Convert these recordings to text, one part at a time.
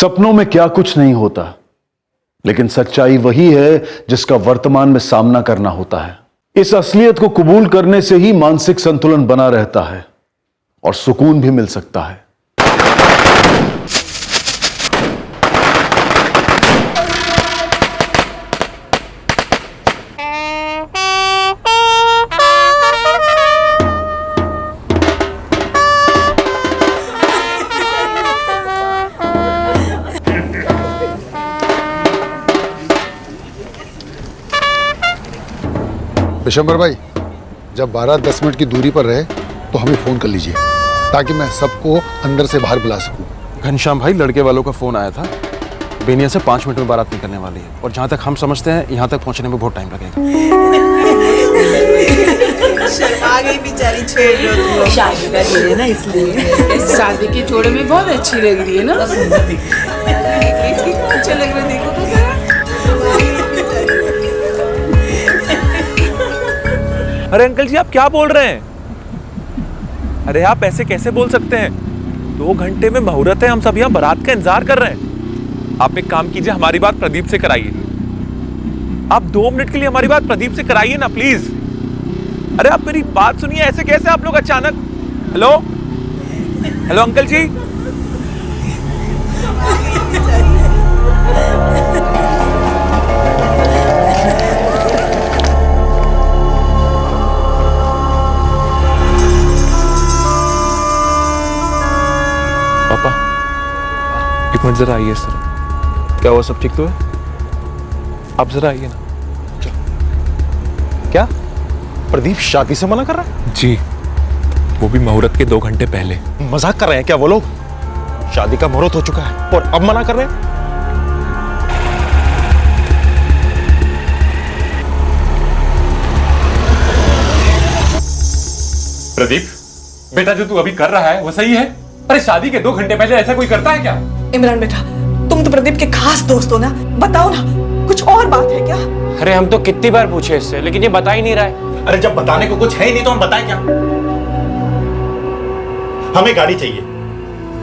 सपनों में क्या कुछ नहीं होता, लेकिन सच्चाई वही है जिसका वर्तमान में सामना करना होता है। इस असलियत को कबूल करने से ही मानसिक संतुलन बना रहता है और सुकून भी मिल सकता है। विशंबर भाई, जब 12-10 मिनट की दूरी पर रहे तो हमें फ़ोन कर लीजिए ताकि मैं सबको अंदर से बाहर बुला सकूं। घनश्याम भाई, लड़के वालों का फ़ोन आया था। बेनिया से 5 मिनट में बारात निकलने वाली है और जहाँ तक हम समझते हैं यहाँ तक पहुँचने में बहुत टाइम लगेगा। आ गई बेचारी, छेड़ लो। शादी का दिन है ना, इसलिए शादी के जोड़े में बहुत अच्छी लग रही है ना। अच्छा लग रहा है, देखो तो जरा। अरे अंकल जी, आप क्या बोल रहे हैं? अरे आप ऐसे कैसे बोल सकते हैं? 2 घंटे में मुहूर्त है, हम सब यहाँ बारात का इंतजार कर रहे हैं। आप एक काम कीजिए, हमारी बात प्रदीप से कराइए। आप 2 मिनट के लिए हमारी बात प्रदीप से कराइए ना, प्लीज। अरे आप मेरी बात सुनिए, ऐसे कैसे आप लोग अचानक। हेलो हेलो अंकल जी। पापा, एक मिनट जरा आइए सर। क्या हुआ, सब ठीक तो है? आप जरा आइए ना। क्या प्रदीप शादी से मना कर रहा है? जी, वो भी मुहूर्त के 2 घंटे पहले। मजाक कर रहे हैं क्या वो लोग? शादी का मुहूर्त हो चुका है और अब मना कर रहे हैं? प्रदीप, बेटा जो तू अभी कर रहा है वो सही है? अरे शादी के 2 घंटे पहले ऐसा कोई करता है क्या? इमरान बेटा, तुम तो प्रदीप के खास दोस्त हो ना, बताओ ना, कुछ और बात है क्या? अरे हम तो कितनी बार पूछे इससे, लेकिन ये बता ही नहीं रहा है। अरे जब बताने को कुछ है ही नहीं तो हम बताएं क्या? हमें गाड़ी चाहिए,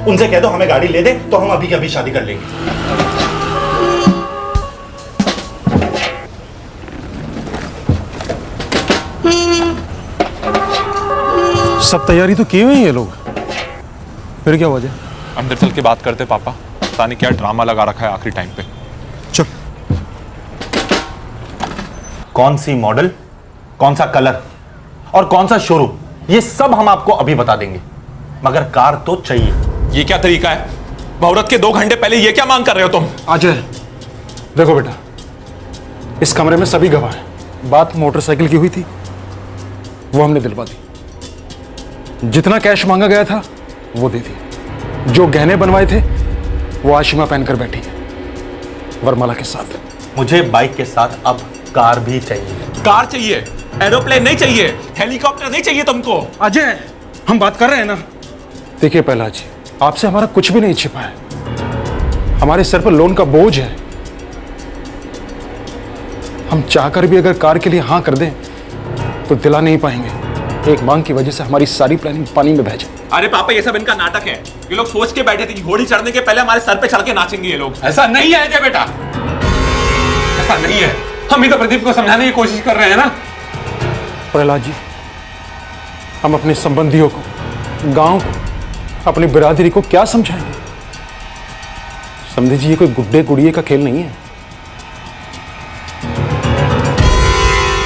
उनसे कह दो हमें गाड़ी ले दे तो हम अभी की अभी शादी कर लेंगे। सब तैयारी तो की हुई है ये लोग, फिर क्या वजह? अंदर चल के बात करते पापा, पता नहीं क्या ड्रामा लगा रखा है आखिरी टाइम पे। चल। कौन सी मॉडल, कौन सा कलर और कौन सा शोरूम, ये सब हम आपको अभी बता देंगे, मगर कार तो चाहिए। ये क्या तरीका है? मुहूर्त के 2 घंटे पहले ये क्या मांग कर रहे हो तुम? अजय, देखो बेटा, इस कमरे में सभी गवाह हैं। बात मोटरसाइकिल की हुई थी, वो हमने दिलवा दी। जितना कैश मांगा गया था वो दे दिया। जो गहने बनवाए थे वो आशिमा पहनकर बैठी है वरमाला के साथ। मुझे बाइक के साथ अब कार भी चाहिए। कार चाहिए? एरोप्लेन नहीं चाहिए? हेलीकॉप्टर नहीं चाहिए तुमको? अजय, हम बात कर रहे हैं ना। देखिए पहला जी, आपसे हमारा कुछ भी नहीं छिपा है। हमारे सर पर लोन का बोझ है। हम चाहकर भी अगर कार के लिए हाँ कर दें तो दिला नहीं पाएंगे। एक मांग की वजह से हमारी सारी प्लानिंग पानी में बह जाए। अरे पापा, ये सब इनका नाटक है। ये लोग सोच के बैठे थे कि घोड़ी चढ़ने के पहले हमारे सर पे चढ़ के नाचेंगे ये लोग। ऐसा नहीं है क्या बेटा? ऐसा नहीं है। हम ही तो प्रदीप को समझाने की कोशिश कर रहे हैं ना। प्रहलाद जी, हम अपने संबंधियों को, गांव को, अपनी बिरादरी को क्या समझाएंगे? समझे जी, ये कोई गुड्डे गुड़िए का खेल नहीं है।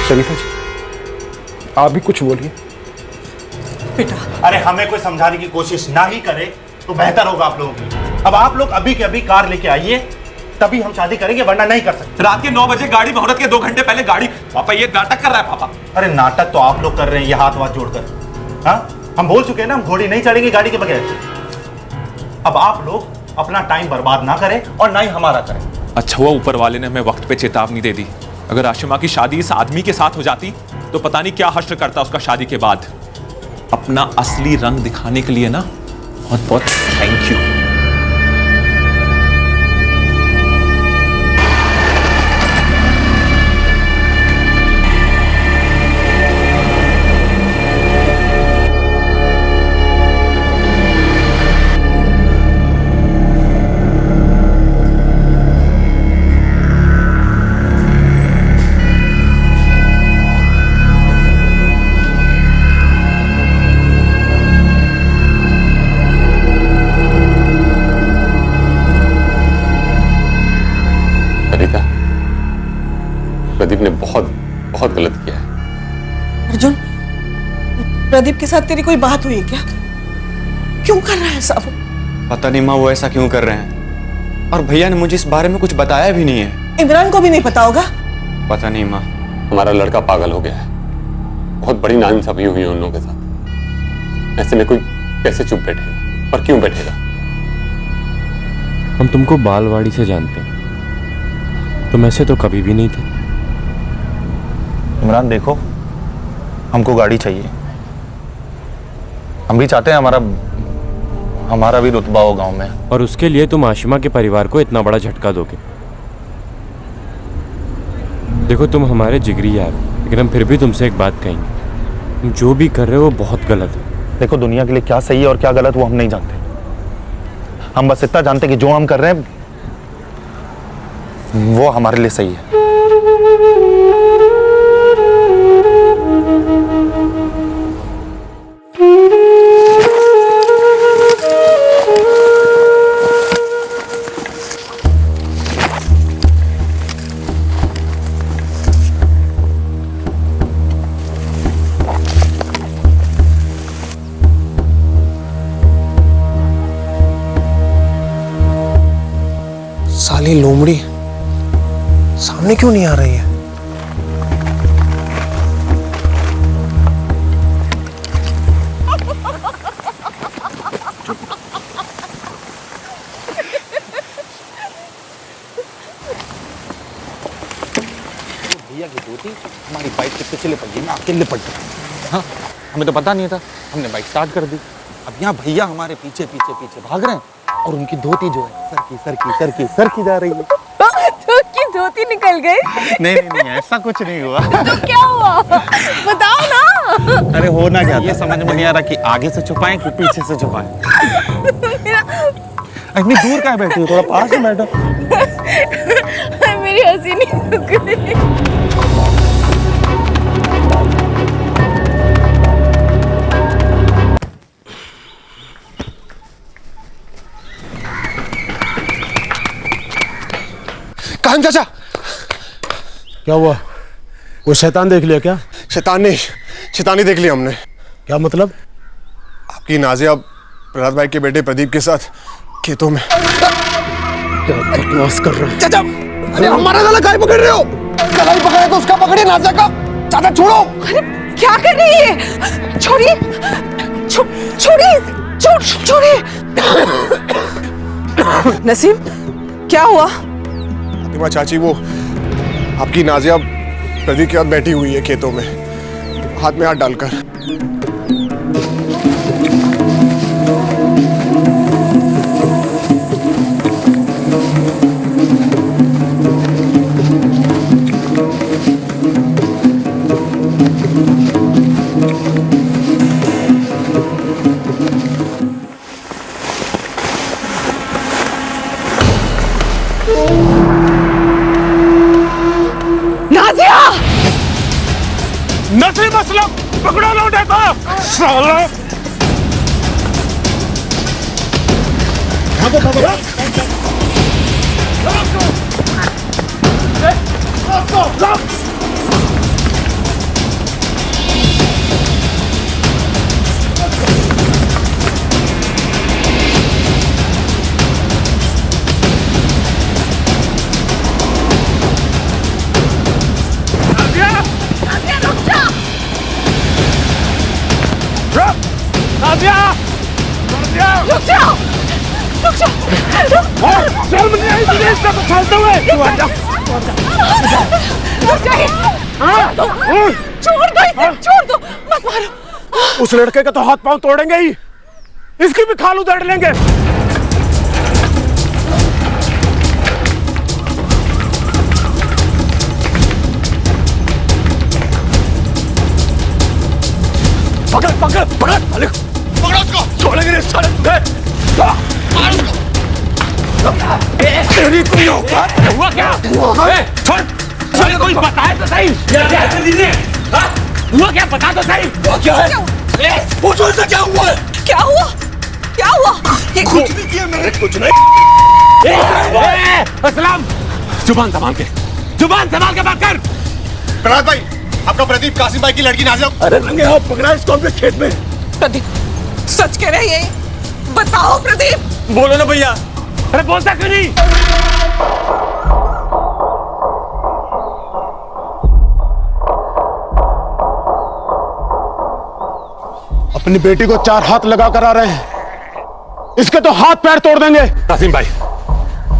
सरिता जी, आप भी कुछ बोलिए। बेटा, अरे हमें कोई समझाने की कोशिश ना ही करे तो बेहतर होगा आप लोगों के लिए। अब आप लोग अभी के अभी कार लेके आइए, तभी हम शादी करेंगे, वरना नहीं कर सकते। रात के 9 बजे गाड़ी, मुहूर्त के 2 घंटे पहले गाड़ी। पापा ये नाटक कर रहा है पापा। अरे नाटक तो आप लोग कर रहे हैं, ये हाथ वाथ जोड़कर। हाँ, हम बोल चुके हैं ना, हम घोड़ी नहीं चढ़ेंगे गाड़ी के बगैर। अब आप लोग अपना टाइम बर्बाद ना करें और ना ही हमारा करें। अच्छा हुआ ऊपर वाले ने हमें वक्त पे चेतावनी दे दी। अगर आशिमा की शादी इस आदमी के साथ हो जाती तो पता नहीं क्या हश्र करता उसका शादी के बाद। अपना असली रंग दिखाने के लिए ना बहुत बहुत थैंक यू। बहुत बहुत गलत किया है। अर्जुन, प्रदीप के साथ तेरी कोई बात हुई है क्या? क्यों कर रहा है ऐसा वो? पता नहीं माँ, वो ऐसा क्यों कर रहे हैं। और भैया ने मुझे इस बारे में कुछ बताया भी नहीं है। इमरान को भी नहीं पता होगा? पता नहीं माँ। हमारा लड़का पागल हो गया है, बहुत बड़ी नाइंसाफी हुई है उन लोगों के साथ। ऐसे में कोई कैसे चुप बैठेगा, और क्यों बैठेगा? हम तुमको बालवाड़ी से जानते हैं, तुम ऐसे तो कभी भी नहीं थे। इमरान देखो, हमको गाड़ी चाहिए। हम भी चाहते हैं हमारा भी रुतबा हो गांव में। और उसके लिए तुम आशिमा के परिवार को इतना बड़ा झटका दोगे? देखो, तुम हमारे जिगरी यार, लेकिन हम फिर भी तुमसे एक बात कहेंगे, तुम जो भी कर रहे हो वो बहुत गलत है। देखो, दुनिया के लिए क्या सही है और क्या गलत वो हम नहीं जानते। हम बस इतना जानते कि जो हम कर रहे हैं वो हमारे लिए सही है। साली लोमड़ी सामने क्यों नहीं आ रही है? भैया की धोती हमारी बाइक के पिछले पहिए में आके लिपट गई। हाँ, हमें तो पता नहीं था, हमने बाइक स्टार्ट कर दी। अब यहाँ भैया हमारे पीछे पीछे पीछे भाग रहे हैं और उनकी धोती जो है सरकी जा रही है। तो की धोती निकल गई? नहीं, ऐसा कुछ नहीं हुआ। तो क्या हुआ, बताओ ना। अरे होना क्या, ये समझ में नहीं आ रहा कि आगे से छुपाएं कि पीछे से छुपाएं। इतनी दूर कहाँ बैठी हो, थोड़ा पास में बैठो। मेरी हंसी नहीं रुक रही। कान चाचा, क्या हुआ? वो शैतान देख लिया क्या? शैतानी देख लिया हमने। क्या मतलब? आपकी नाजिया प्रहलाद भाई के बेटे प्रदीप के साथ खेतों में। क्या बकवास कर रहे हो? चाचा, अरे हमारा गला काहे पकड़ रहे हो? गला ही पकड़ा तो उसका पकड़िए नाजिया का। चाचा छोड़ो। अरे क्या कर रही है? छोड़िए, छोड़िए। नसीम, क्या हुआ? फातिमा चाची, वो आपकी नाजिया प्रदीप के साथ बैठी हुई है खेतों में, हाथ में हाथ डालकर। नाजिया! नसीम असलम, पकड़ो लौंडे को! साला! शर्म नहीं आई तुझे इसका तो चलते हुए? छोड़ दो, मत मारो। उस लड़के का तो हाथ पांव तोड़ेंगे ही, इसकी भी खाल उधेड़ लेंगे। पकड़ उसको, छोड़ेंगे नहीं साले तुझे। मार उसको। तेरी कोई औकात हुआ क्या? छोड़, कोई बताए तो सही। हुआ क्या, बता तो सही। क्या है? पूछो इससे क्या हुआ है? क्या हुआ? ये कुछ नहीं किया मैंने, कुछ नहीं। असलम, जुबान संभाल के बात कर। प्रहलाद भाई, आपका प्रदीप कासिम भाई की लड़की नाजिया। अरे रंगे हाथ पकड़ा इसको अपने खेत में। प्रदीप सच कह रहे हैं, बताओ प्रदीप। बोलो ना भैया। अरे बोलता क्यों नहीं? अपनी बेटी को 4 हाथ लगा कर आ रहे हैं, इसके तो हाथ पैर तोड़ देंगे। कासिम भाई,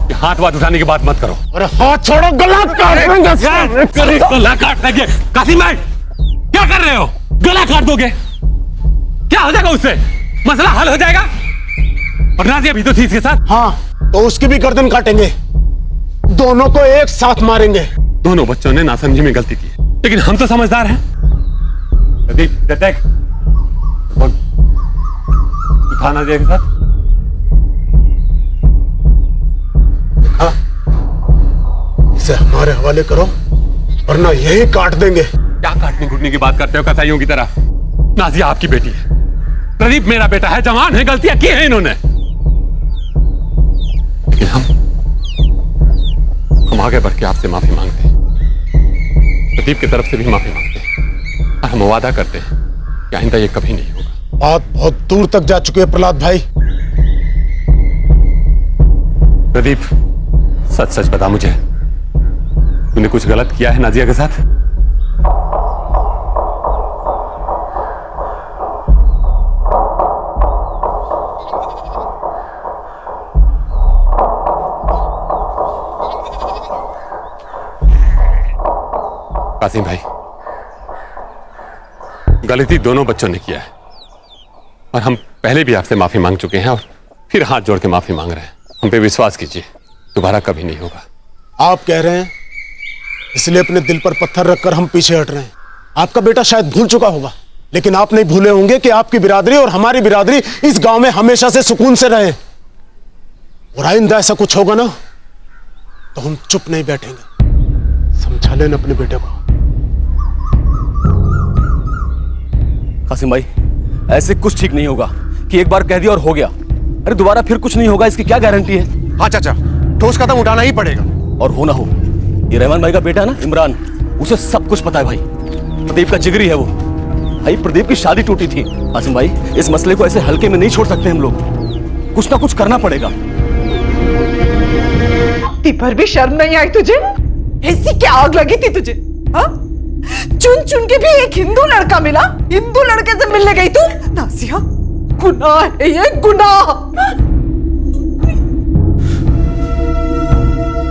ये हाथ वाथ उठाने की बात मत करो। अरे हाथ छोड़ो, गला काट देंगे। गला काट देंगे। कासिम भाई, क्या कर रहे हो? गला काट दोगे? क्या हो जाएगा उससे? मसला हल हो जाएगा? और नाजिया भी तो थी इसके साथ। हाँ, तो उसकी भी गर्दन काटेंगे, दोनों को एक साथ मारेंगे। दोनों बच्चों ने नासमझी में गलती की, लेकिन हम तो समझदार हैं। प्रदीप, देख, था नाजिया के साथ। इसे हमारे हवाले करो, वरना यही काट देंगे। क्या काटने घुटने की बात करते हो कसाईयों की तरह? नाजिया आपकी बेटी है, प्रदीप मेरा बेटा है, जवान है, गलतियां की हैं इन्होंने, लेकिन हम आगे बढ़ के आपसे माफी मांगते हैं, प्रदीप की तरफ से भी माफी मांगते हैं, और हम वादा करते हैं कि आइंदा ये कभी नहीं होगा। बात बहुत दूर तक जा चुकी है प्रहलाद भाई। प्रदीप, सच सच बता मुझे, तूने कुछ गलत किया है नाजिया के साथ? कासिम भाई, गलती दोनों बच्चों ने किया है, और हम पहले भी आपसे माफी मांग चुके हैं, और फिर हाथ जोड़ के माफी मांग रहे हैं। हम पे विश्वास कीजिए, दोबारा कभी नहीं होगा। आप कह रहे हैं इसलिए अपने दिल पर पत्थर रखकर हम पीछे हट रहे हैं। आपका बेटा शायद भूल चुका होगा, लेकिन आप नहीं भूले होंगे कि आपकी बिरादरी और हमारी बिरादरी इस गांव में हमेशा से सुकून से रहे। और आइंदा ऐसा कुछ होगा ना, तो हम चुप नहीं बैठेंगे। समझा लेना अपने बेटे को। कासिम भाई, ऐसे कुछ ठीक नहीं होगा कि एक बार कह दिया और हो गया। अरे दोबारा फिर कुछ नहीं होगा, इसकी क्या गारंटी है? हाँ चाचा, ठोस कदम उठाना ही पड़ेगा। और हो ना हो, ये रहमान भाई का बेटा है ना इमरान, उसे सब कुछ पता है भाई। प्रदीप का जिगरी है वो भाई। प्रदीप की शादी टूटी थी। कासिम भाई, इस मसले को ऐसे हल्के में नहीं छोड़ सकते हम लोग, कुछ ना कुछ करना पड़ेगा। पर भी शर्म नहीं आई तुझे? ऐसी क्या आग लगी थी तुझे? हाँ, चुन चुन के भी एक हिंदू लड़का मिला, हिंदू लड़के से मिलने गई तू? नासिया, गुनाह है ये, गुनाह।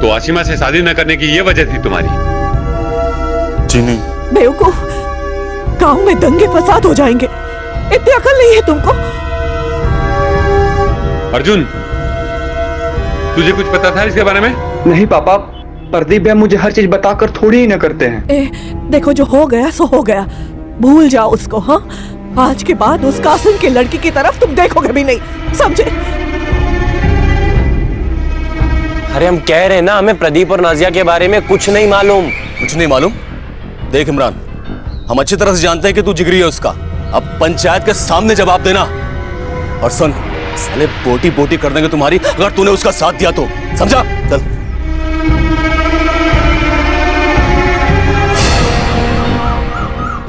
तो आशिमा से शादी न करने की ये वजह थी तुम्हारी? जी नहीं। बेवकूफ, गांव में दंगे फसाद हो जाएंगे, इतनी अकल नहीं है तुमको? अर्जुन, तुझे कुछ पता था इसके बारे में? नहीं पापा, प्रदीप भैया मुझे हर चीज बताकर थोड़ी ही न करते हैं। देखो, जो हो गया सो हो गया, भूल जाओ उसको। हाँ, आज के बाद उस कासिम की लड़की की तरफ तुम देखोगे भी नहीं, समझे? अरे हम कह रहे हैं ना, हमें प्रदीप और नाजिया के बारे में कुछ नहीं मालूम। कुछ नहीं मालूम? देख इमरान, हम अच्छी तरह से जानते हैं कि तू जिगरी है उसका। अब पंचायत के सामने जवाब देना। और सुन, साले बोटी बोटी कर देंगे तुम्हारी अगर तूने उसका साथ दिया तो, समझा? चल।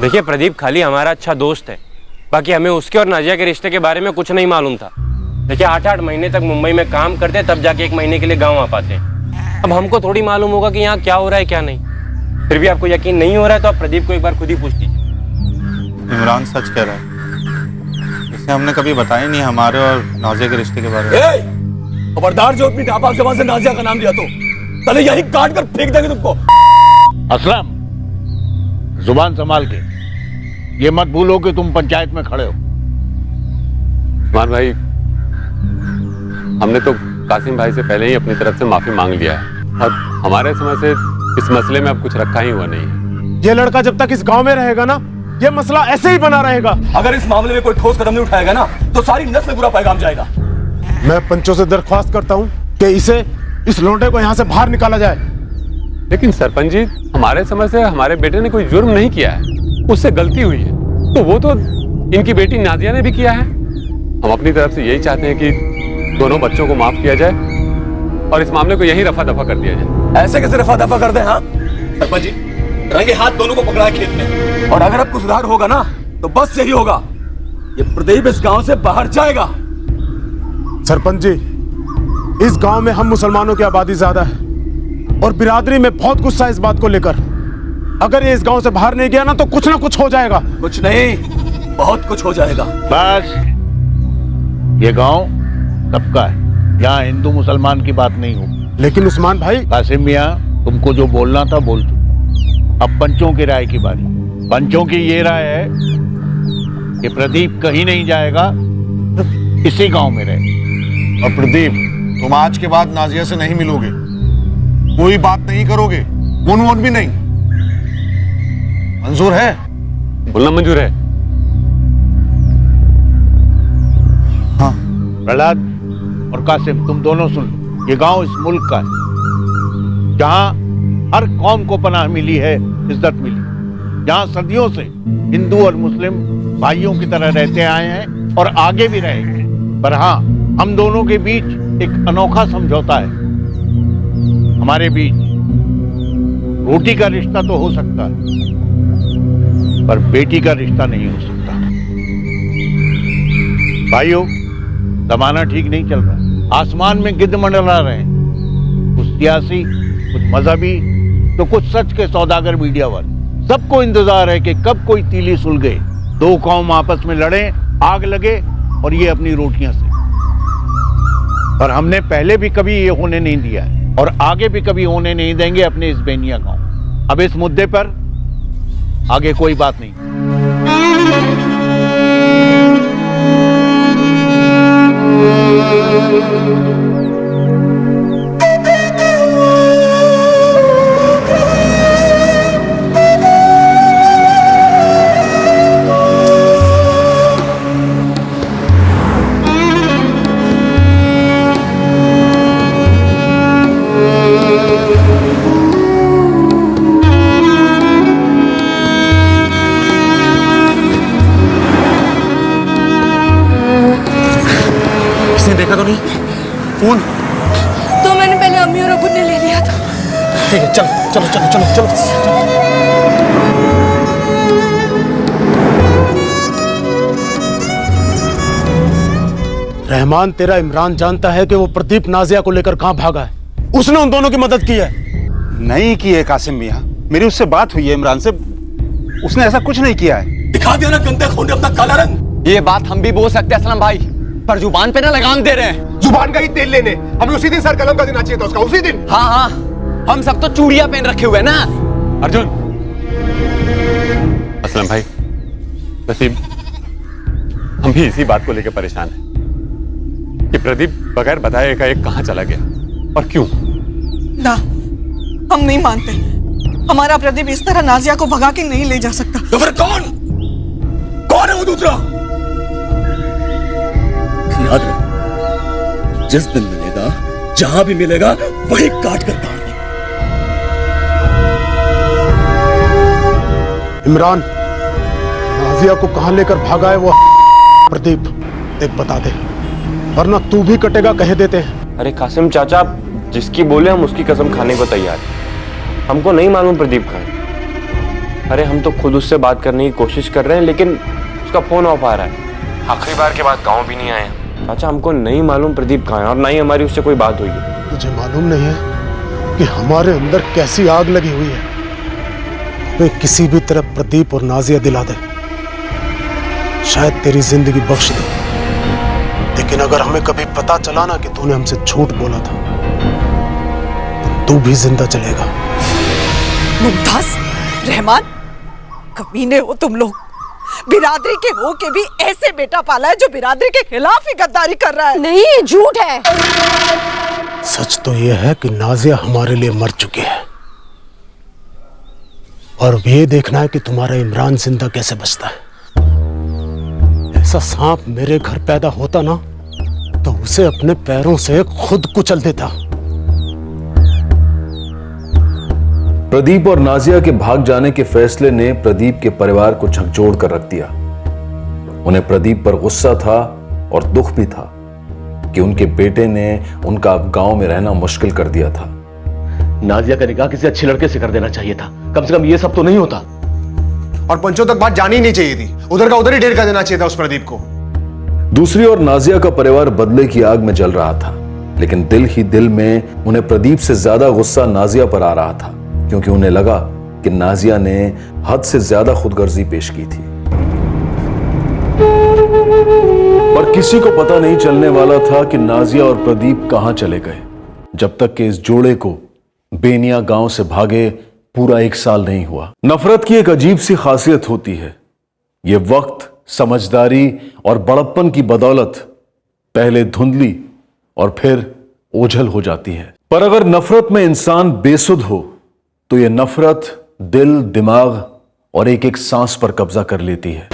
देखिए, प्रदीप खाली हमारा अच्छा दोस्त है, बाकी हमें उसके और नाजिया के रिश्ते के बारे में कुछ नहीं मालूम था। देखिए, 8-8 महीने तक मुंबई में काम करते, तब जाके 1 महीने के लिए गांव आ पाते। अब हमको थोड़ी मालूम होगा कि यहाँ क्या हो रहा है क्या नहीं। फिर भी आपको यकीन नहीं हो रहा है तो आप प्रदीप को एक बार खुद ही पूछ लीजिए। इमरान सच कह रहा है, इसे हमने कभी बताया नहीं हमारे और नाजिया के रिश्ते के बारे में। खबरदार, जो अपनी नापाक ज़बान से नाजिया का नाम लिया तो तले यही काट कर फेंक देंगे तुमको। असलम, जुबान संभाल के, ये मत भूलो कि तुम पंचायत में खड़े हो। मान भाई, हमने तो कासिम भाई से पहले ही अपनी तरफ से माफी मांग लिया है, और हमारे समय से इस मसले में अब कुछ रखा ही हुआ नहीं है। ये लड़का जब तक इस गांव में रहेगा ना, ये मसला ऐसे ही बना रहेगा। अगर इस मामले में कोई ठोस कदम नहीं उठाएगा ना, तो सारी नस्ल बुरा पैगाम जाएगा। मैं पंचों से दरख्वास्त करता हूँ कि इस लौंडे को यहाँ से बाहर निकाला जाए। लेकिन सरपंच जी, हमारे समझ से हमारे बेटे ने कोई जुर्म नहीं किया है, उससे गलती हुई है, तो वो तो इनकी बेटी नाजिया ने भी किया है। हम अपनी तरफ से यही चाहते हैं कि दोनों बच्चों को माफ किया जाए और इस मामले को यहीं रफा दफा कर दिया जाए। ऐसे कैसे रफा दफा कर दें? हाँ सरपंच जी, रंगे हाथ दोनों को पकड़ा है खेत में। और अगर अब कुछ सुधार होगा ना तो बस यही होगा, ये प्रदीप इस गांव से बाहर जाएगा। सरपंच जी, इस गांव में हम मुसलमानों की आबादी ज्यादा है और बिरादरी में बहुत गुस्सा है इस बात को लेकर। अगर ये इस गांव से बाहर नहीं गया ना तो कुछ ना कुछ हो जाएगा। कुछ नहीं, बहुत कुछ हो जाएगा। बस, ये गांव सबका है, यहाँ हिंदू मुसलमान की बात नहीं हो। लेकिन उस्मान भाई। कासिम मियाँ, तुमको जो बोलना था बोल चुका। अब पंचों की राय की बारी। पंचों की ये राय है कि प्रदीप कहीं नहीं जाएगा, इसी गांव में रहे। और प्रदीप, तुम आज के बाद नाजिया से नहीं मिलोगे, कोई बात नहीं करोगे, फोन वोन भी नहीं। मंजूर है? बोलना मंजूर है। हाँ। प्रहलाद और कासिम, तुम दोनों सुन लो, ये गांव इस मुल्क का है, जहां हर कौम को पनाह मिली है, इज्जत मिली, जहां सदियों से हिंदू और मुस्लिम भाइयों की तरह रहते आए हैं और आगे भी रहेंगे। पर हाँ, हम दोनों के बीच एक अनोखा समझौता है। हमारे बीच रोटी का रिश्ता तो हो सकता है, पर बेटी का रिश्ता नहीं हो सकता। भाइयों, जमाना ठीक नहीं चल रहा। आसमान में गिद्ध मंडरा रहे हैं, कुछ सियासी, कुछ मजहबी, तो कुछ सच के सौदागर मीडिया वाले। सबको इंतजार है कि कब कोई तीली सुलगे, दो कौम आपस में लड़े, आग लगे और ये अपनी रोटियां से। और हमने पहले भी कभी ये होने नहीं दिया है और आगे भी कभी होने नहीं देंगे अपने इस बेनिया गांव। अब इस मुद्दे पर आगे कोई बात नहीं। देखा तो नहीं फोन? तो मैंने पहले अम्मी और अबू ने ले लिया था। ठीक है, चलो चलो चलो चलो चलो। रहमान, तेरा इमरान जानता है कि वो प्रदीप नाजिया को लेकर कहां भागा है। उसने उन दोनों की मदद की है। नहीं की है कासिम मियाँ, मेरी उससे बात हुई है इमरान से, उसने ऐसा कुछ नहीं किया है। दिखा दिया ना गंदे खून ने अपना काला रंग। ये बात हम भी बोल सकते हैं असलम भाई, पर जुबान पे ना लगाम दे रहे हैं। जुबान का ही तेल लेने हमें उसी दिन सर कलम का देना चाहिए था उसका, उसी दिन। हाँ हाँ, हम सब तो चूड़ियां पहन रखे हुए ना। अर्जुन, असलम भाई, नसीब, हम भी इसी बात को लेकर परेशान हैं कि प्रदीप बगैर बताए एकाएक कहां चला गया और क्यों। ना, हम नहीं मानते। हमारा प्रदीप इस तरह नाजिया को भगा के नहीं ले जा सकता। तो फिर कौन है वो दूसरा? याद रख, जिस दिन मिलेगा, जहां भी मिलेगा, वही काट कर काट दे। इमरान, नाजिया को कहां लेकर भागा है वो प्रदीप, देख बता दे, वरना तू भी कटेगा कह देते हैं। अरे कासिम चाचा, जिसकी बोले हम उसकी कसम खाने को तैयार हैं। हमको नहीं मालूम प्रदीप कहाँ है। अरे हम तो खुद उससे बात करने की कोशिश कर रहे हैं, लेकिन उसका फोन ऑफ आ रहा है। आखिरी बार के बाद गाँव भी नहीं आए। चाचा, हमको नहीं मालूम प्रदीप कहाँ है और ना ही हमारी उससे कोई बात हुई है। तुझे मालूम नहीं है कि हमारे अंदर कैसी आग लगी हुई है। वे किसी भी तरह प्रदीप और नाजिया दिला दे, शायद तेरी जिंदगी बख्श दे। लेकिन अगर हमें कभी पता चला ना कि तूने हमसे झूठ बोला था, तो तू भी जिंदा चलेगा। मुमताज, रहमान, कमीने हो तुम लोग। बिरादरी के हो के भी ऐसे बेटा पाला है जो बिरादरी के खिलाफ ही गद्दारी कर रहा है। नहीं, झूठ है। सच तो यह है कि नाजिया हमारे लिए मर चुकी है और ये देखना है कि तुम्हारा इमरान जिंदा कैसे बचता है। ऐसा सांप मेरे घर पैदा होता ना तो उसे अपने पैरों से खुद कुचल देता। प्रदीप और नाजिया के भाग जाने के फैसले ने प्रदीप के परिवार को झकझोर कर रख दिया। उन्हें प्रदीप पर गुस्सा था और दुख भी था कि उनके बेटे ने उनका अब गांव में रहना मुश्किल कर दिया था। नाजिया का निकाह किसी अच्छे लड़के से कर देना चाहिए था, कम से कम ये सब तो नहीं होता। और पंचों तक बात जानी ही नहीं चाहिए थी, उधर का उधर ही ढेर कर देना चाहिए था उस प्रदीप को। दूसरी ओर नाजिया का परिवार बदले की आग में जल रहा था, लेकिन दिल ही दिल में उन्हें प्रदीप से ज्यादा गुस्सा नाजिया पर आ रहा था, क्योंकि उन्हें लगा कि नाजिया ने हद से ज्यादा खुदगर्जी पेश की थी। पर किसी को पता नहीं चलने वाला था कि नाजिया और प्रदीप कहां चले गए, जब तक कि इस जोड़े को बेनिया गांव से भागे पूरा 1 साल नहीं हुआ। नफरत की एक अजीब सी खासियत होती है, यह वक्त, समझदारी और बड़प्पन की बदौलत पहले धुंधली और फिर ओझल हो जाती है। पर अगर नफरत में इंसान बेसुध हो तो यह नफरत दिल, दिमाग और एक एक सांस पर कब्जा कर लेती है।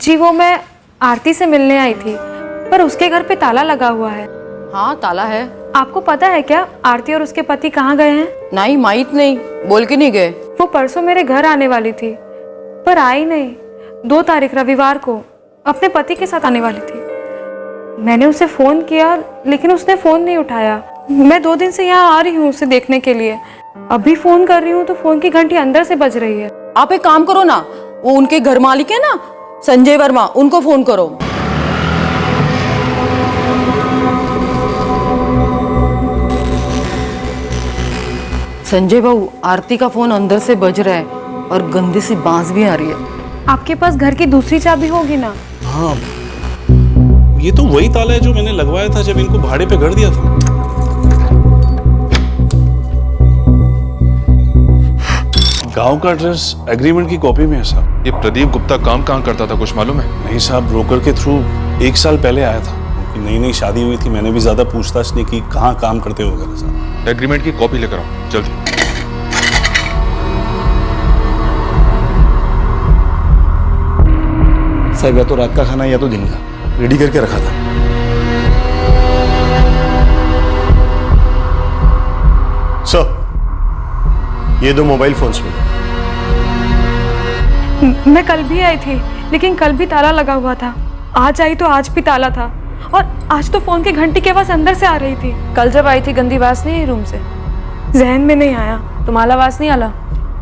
जी वो मैं आरती से मिलने आई थी, पर उसके घर पे ताला लगा हुआ है। हाँ ताला है। आपको पता है क्या आरती और उसके पति कहाँ गए हैं? नहीं माहित नहीं, बोल के नहीं गए। वो परसों मेरे घर आने वाली थी पर आई नहीं। 2 तारीख रविवार को अपने पति के साथ आने वाली थी। मैंने उसे फोन किया लेकिन उसने फोन नहीं उठाया। मैं 2 दिन से यहाँ आ रही हूँ उसे देखने के लिए। अभी फोन कर रही हूँ तो फोन की घंटी अंदर से बज रही है। आप एक काम करो ना, वो उनके घर मालिक है ना संजय वर्मा, उनको फोन करो। संजय बाबू, आरती का फोन अंदर से बज रहा है और गंदी सी बांस भी आ रही है। आपके पास घर की दूसरी चाबी होगी ना? हाँ, ये तो वही ताला है जो मैंने लगवाया था जब इनको भाड़े पे घर दिया था। गांव का एड्रेस एग्रीमेंट की कॉपी में है साहब। ये प्रदीप गुप्ता काम कहाँ करता था, कुछ मालूम है? नहीं साहब, ब्रोकर के थ्रू 1 साल पहले आया था। नई नई शादी हुई थी, मैंने भी ज्यादा पूछताछ नहीं की कहाँ काम करते हो वगैरह साहब। एग्रीमेंट की कॉपी लेकर आओ जल्दी। साहब या तो रात का खाना या तो दिन का रेडी करके रखा था। सर, ये 2 मोबाइल फोन्स मिले। मैं कल भी आई थी लेकिन कल भी ताला लगा हुआ था। आज आई तो आज भी ताला था और आज तो फोन की घंटी की आवाज अंदर से आ रही थी। कल जब आई थी गंदी आवाज नहीं आई रूम से? जहन में नहीं आया। तुम्हारा आवाज नहीं आला?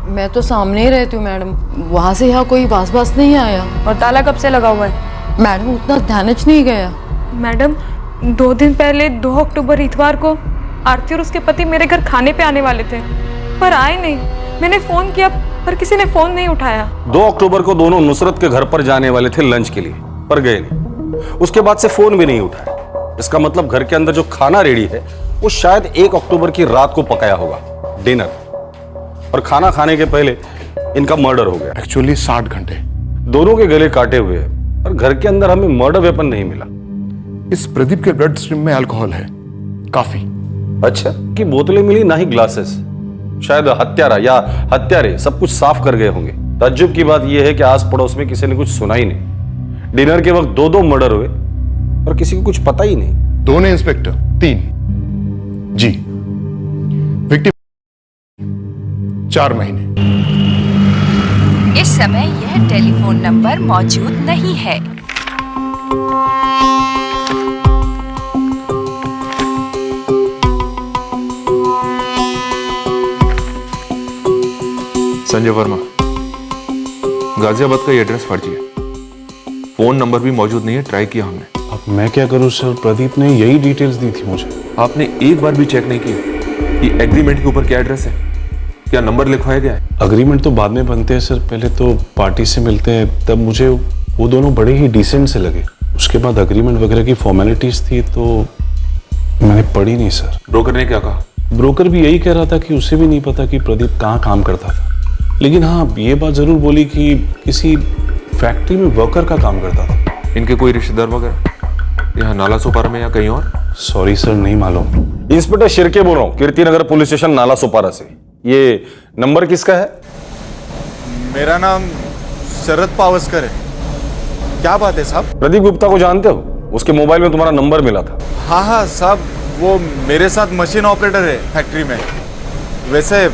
मैं तो सामने ही रहती हूँ मैडम, वहाँ से यहाँ कोई वास नहीं आया। और ताला कब से लगा हुआ है? मैडम उतना ध्यान नहीं गया। मैडम 2 दिन पहले 2 अक्टूबर इतवार को आरती और उसके पति मेरे घर खाने पे आने वाले थे पर आए नहीं। मैंने फोन किया पर किसी ने फोन नहीं उठाया। 2 अक्टूबर को दोनों नुसरत के घर पर जाने वाले थे लंच के लिए, पर गए नहीं। उसके बाद से फोन भी नहीं उठाया। इसका मतलब घर के अंदर जो खाना रेडी है वो शायद 1 अक्टूबर की रात को पकाया होगा, डिनर। और खाना खाने के पहले इनका मर्डर हो गया। एक्चुअली 60 घंटे दोनों के गले काटे हुए हैं और घर के अंदर हमें मर्डर वेपन नहीं मिला। इस प्रदीप के ब्लड स्ट्रीम में अल्कोहल है काफी। अच्छा, कि बोतलें मिली ना ही ग्लासेस। शायद हत्यारा या हत्यारे सब कुछ साफ कर गए होंगे। ताज्जुब की बात यह है कि आस पड़ोस में किसी ने कुछ सुना ही नहीं। डिनर के वक्त 2 मर्डर हुए और किसी को कुछ पता ही नहीं। 2 ने इंस्पेक्टर, 3 जी, विक्टिम 4 महीने। इस समय यह टेलीफोन नंबर मौजूद नहीं है। संजय वर्मा, गाजियाबाद का ये एड्रेस फर्जी है। फोन नंबर भी मौजूद नहीं है, ट्राई किया हमने। अब मैं क्या करूं सर, प्रदीप ने यही डिटेल्स दी थी मुझे। आपने एक बार भी चेक नहीं किया कि एग्रीमेंट के ऊपर क्या एड्रेस है, क्या नंबर लिखवाया गया है? अग्रीमेंट तो बाद में बनते हैं सर, पहले तो पार्टी से मिलते हैं। तब मुझे वो दोनों बड़े ही डिसेंट से लगे। उसके बाद अग्रीमेंट वगैरह की फॉर्मेलिटीज थी तो मैंने पढ़ी नहीं सर। ब्रोकर ने क्या कहा? ब्रोकर भी यही कह रहा था कि उसे भी नहीं पता कि प्रदीप कहाँ काम करता था, लेकिन हाँ ये बात जरूर बोली कि किसी फैक्ट्री में वर्कर का काम करता था। इनके कोई रिश्तेदार वगैरह यहाँ नाला सोपारा में या कहीं और? सॉरी सर, नहीं मालूम। इंस्पेक्टर शिर्के बोल रहा हूँ, कीर्तिनगर पुलिस स्टेशन नाला सोपारा से। ये नंबर किसका है? मेरा नाम शरद पावस्कर है। क्या बात है साहब? प्रदीप गुप्ता को जानते हो? उसके मोबाइल में तुम्हारा नंबर मिला था। हाँ साहब, वो मेरे साथ मशीन ऑपरेटर है फैक्ट्री में। वैसे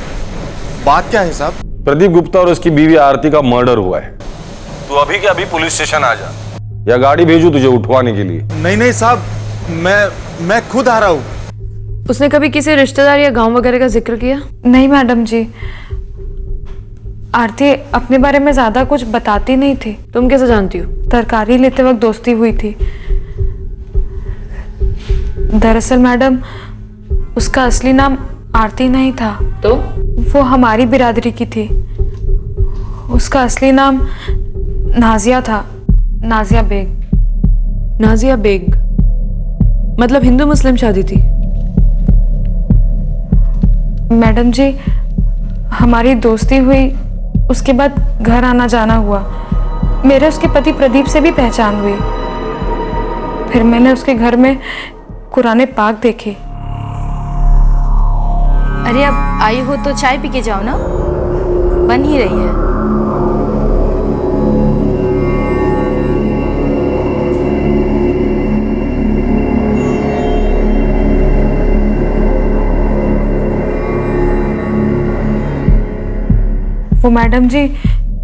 बात क्या है साहब? प्रदीप गुप्ता और उसकी बीवी आरती का मर्डर हुआ है। तू अभी के अभी पुलिस स्टेशन आ जा, या गाड़ी भेजू तुझे उठवाने के लिए? नहीं साहब, मैं खुद आ रहा हूँ। उसने कभी किसी रिश्तेदार या गांव वगैरह का जिक्र किया? नहीं मैडम जी, आरती अपने बारे में ज्यादा कुछ बताती नहीं थी। तुम कैसे जानती हो? तरकारी लेते वक्त दोस्ती हुई थी। दरअसल मैडम, उसका असली नाम आरती नहीं था। तो वो हमारी बिरादरी की थी। उसका असली नाम नाजिया था, नाजिया बेग। नाजिया बेग मतलब हिंदू मुस्लिम शादी थी? मैडम जी, हमारी दोस्ती हुई, उसके बाद घर आना जाना हुआ। मेरे उसके पति प्रदीप से भी पहचान हुई। फिर मैंने उसके घर में कुराने पाक देखे। अरे अब आई हो तो चाय पी के जाओ ना, बन ही रही है। वो मैडम जी,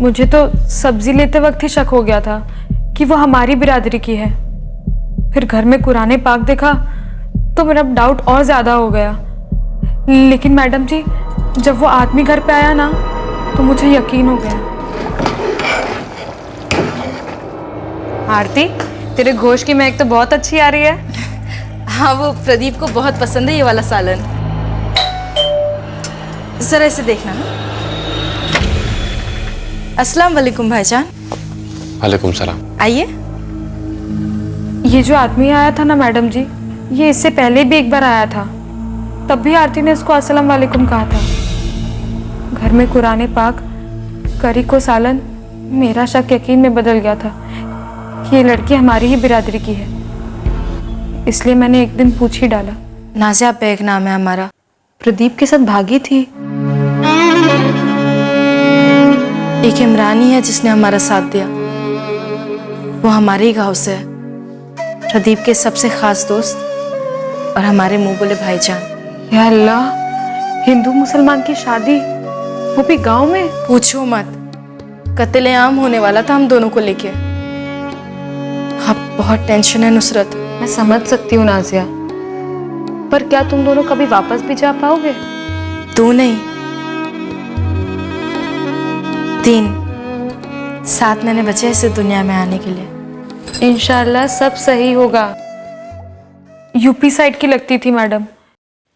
मुझे तो सब्जी लेते वक्त ही शक हो गया था कि वो हमारी बिरादरी की है। फिर घर में कुराने पाक देखा तो मेरा डाउट और ज्यादा हो गया। लेकिन मैडम जी, जब वो आदमी घर पे आया ना तो मुझे यकीन हो गया। आरती, तेरे गोश्त की महक तो बहुत अच्छी आ रही है। हाँ, वो प्रदीप को बहुत पसंद है ये वाला सालन। जरा इसे देखना। अस्सलाम वालेकुम भाईजान। वालेकुम सलाम। आइए। ये जो आदमी आया था ना मैडम जी, ये इससे पहले भी एक बार आया था। तब भी आरती ने इसको अस्सलाम वालेकुम कहा था। घर में कुराने पाक, करी को सालन, मेरा शक यकीन में बदल गया था कि ये लड़की हमारी ही बिरादरी की है। इसलिए मैंने एक दिन पूछ ही डाला। नाजिया बेग नाम है हमारा। प्रदीप के साथ भागी थी। एक इमरानी है जिसने हमारा साथ दिया। वो हमारे ही गांव से है, प्रदीप के सबसे खास दोस्त और हमारे मुंह बोले भाईजान। या अल्लाह, हिंदू मुसलमान की शादी, वो भी गांव में? पूछो मत, कत्लेआम होने वाला था हम दोनों को लेके। अब बहुत टेंशन है नुसरत। मैं समझ सकती हूँ नाजिया, पर क्या तुम दोनों कभी वापस भी जा पाओगे? तू नहीं, 7 महीने बचे इस दुनिया में आने के लिए। इंशाल्लाह सब सही होगा। यूपी साइड की लगती थी मैडम,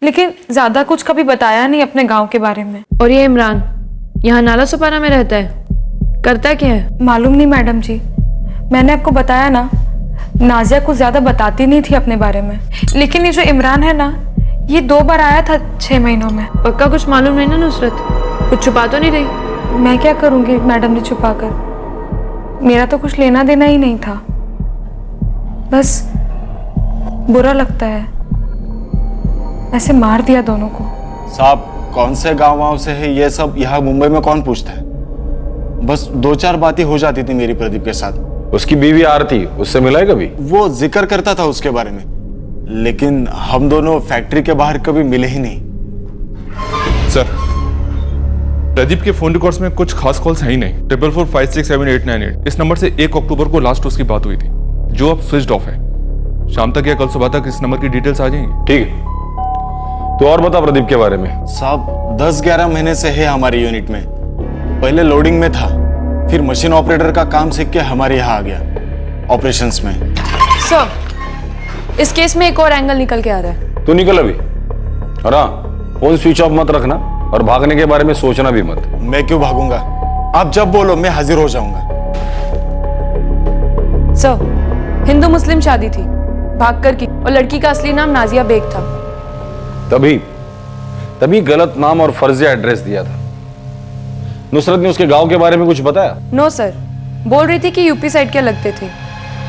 लेकिन ज्यादा कुछ कभी बताया नहीं अपने गांव के बारे में। और ये इमरान यहाँ नाला सुपारा में रहता है, करता क्या है? मालूम नहीं मैडम जी, मैंने आपको बताया ना, नाजिया कुछ ज्यादा बताती नहीं थी अपने बारे में। लेकिन ये जो इमरान है ना, ये 2 बार आया था 6 महीनों में। पक्का कुछ मालूम नहीं ना नुसरत? कुछ छुपा तो नहीं रही? मैं क्या करूंगी मैडम जी छुपाकर? मेरा तो कुछ लेना देना ही नहीं था। बस बुरा लगता है, ऐसे मार दिया दोनों को। साहब, कौन से गाँव से है ये सब यहाँ मुंबई में कौन पूछता है? बस 2-4 बातें हो जाती थी मेरी प्रदीप के साथ। उसकी बीवी आरती, उससे मिला है कभी? वो जिक्र करता था उसके बारे में, लेकिन हम दोनों फैक्ट्री के बाहर कभी मिले ही नहीं। सर, प्रदीप के फोन रिकॉर्ड्स में कुछ खास कॉल्स हैं ही नहीं। 44567898 इस नंबर से 1 अक्टूबर को लास्ट उसकी बात हुई थी, जो अब स्विच्ड ऑफ है। शाम तक या कल सुबह तक इस नंबर की डिटेल्स आ जाएंगी। ठीक है, तो और बता प्रदीप के बारे में। साहब, 10-11 महीने से है हमारी यूनिट में। पहले लोडिंग में था, फिर मशीन ऑपरेटर का काम सीख के हमारे यहाँ आ गया ऑपरेशंस में। सर, इस केस में एक और एंगल निकल के आ रहा है। तू निकल अभी, और हाँ, फोन स्विच ऑफ मत रखना और भागने के बारे में सोचना भी मत। मैं क्यों भागूंगा? आप जब बोलो मैं हाजिर हो जाऊंगा। सर, हिंदू मुस्लिम शादी थी, भागकर की, और लड़की का असली नाम नाजिया बेग था। तभी तभी गलत नाम और फर्जिया एड्रेस दिया था। नुसरत ने उसके गांव के बारे में कुछ बताया? नो सर, बोल रही थी कि यूपी साइड के लगते थे।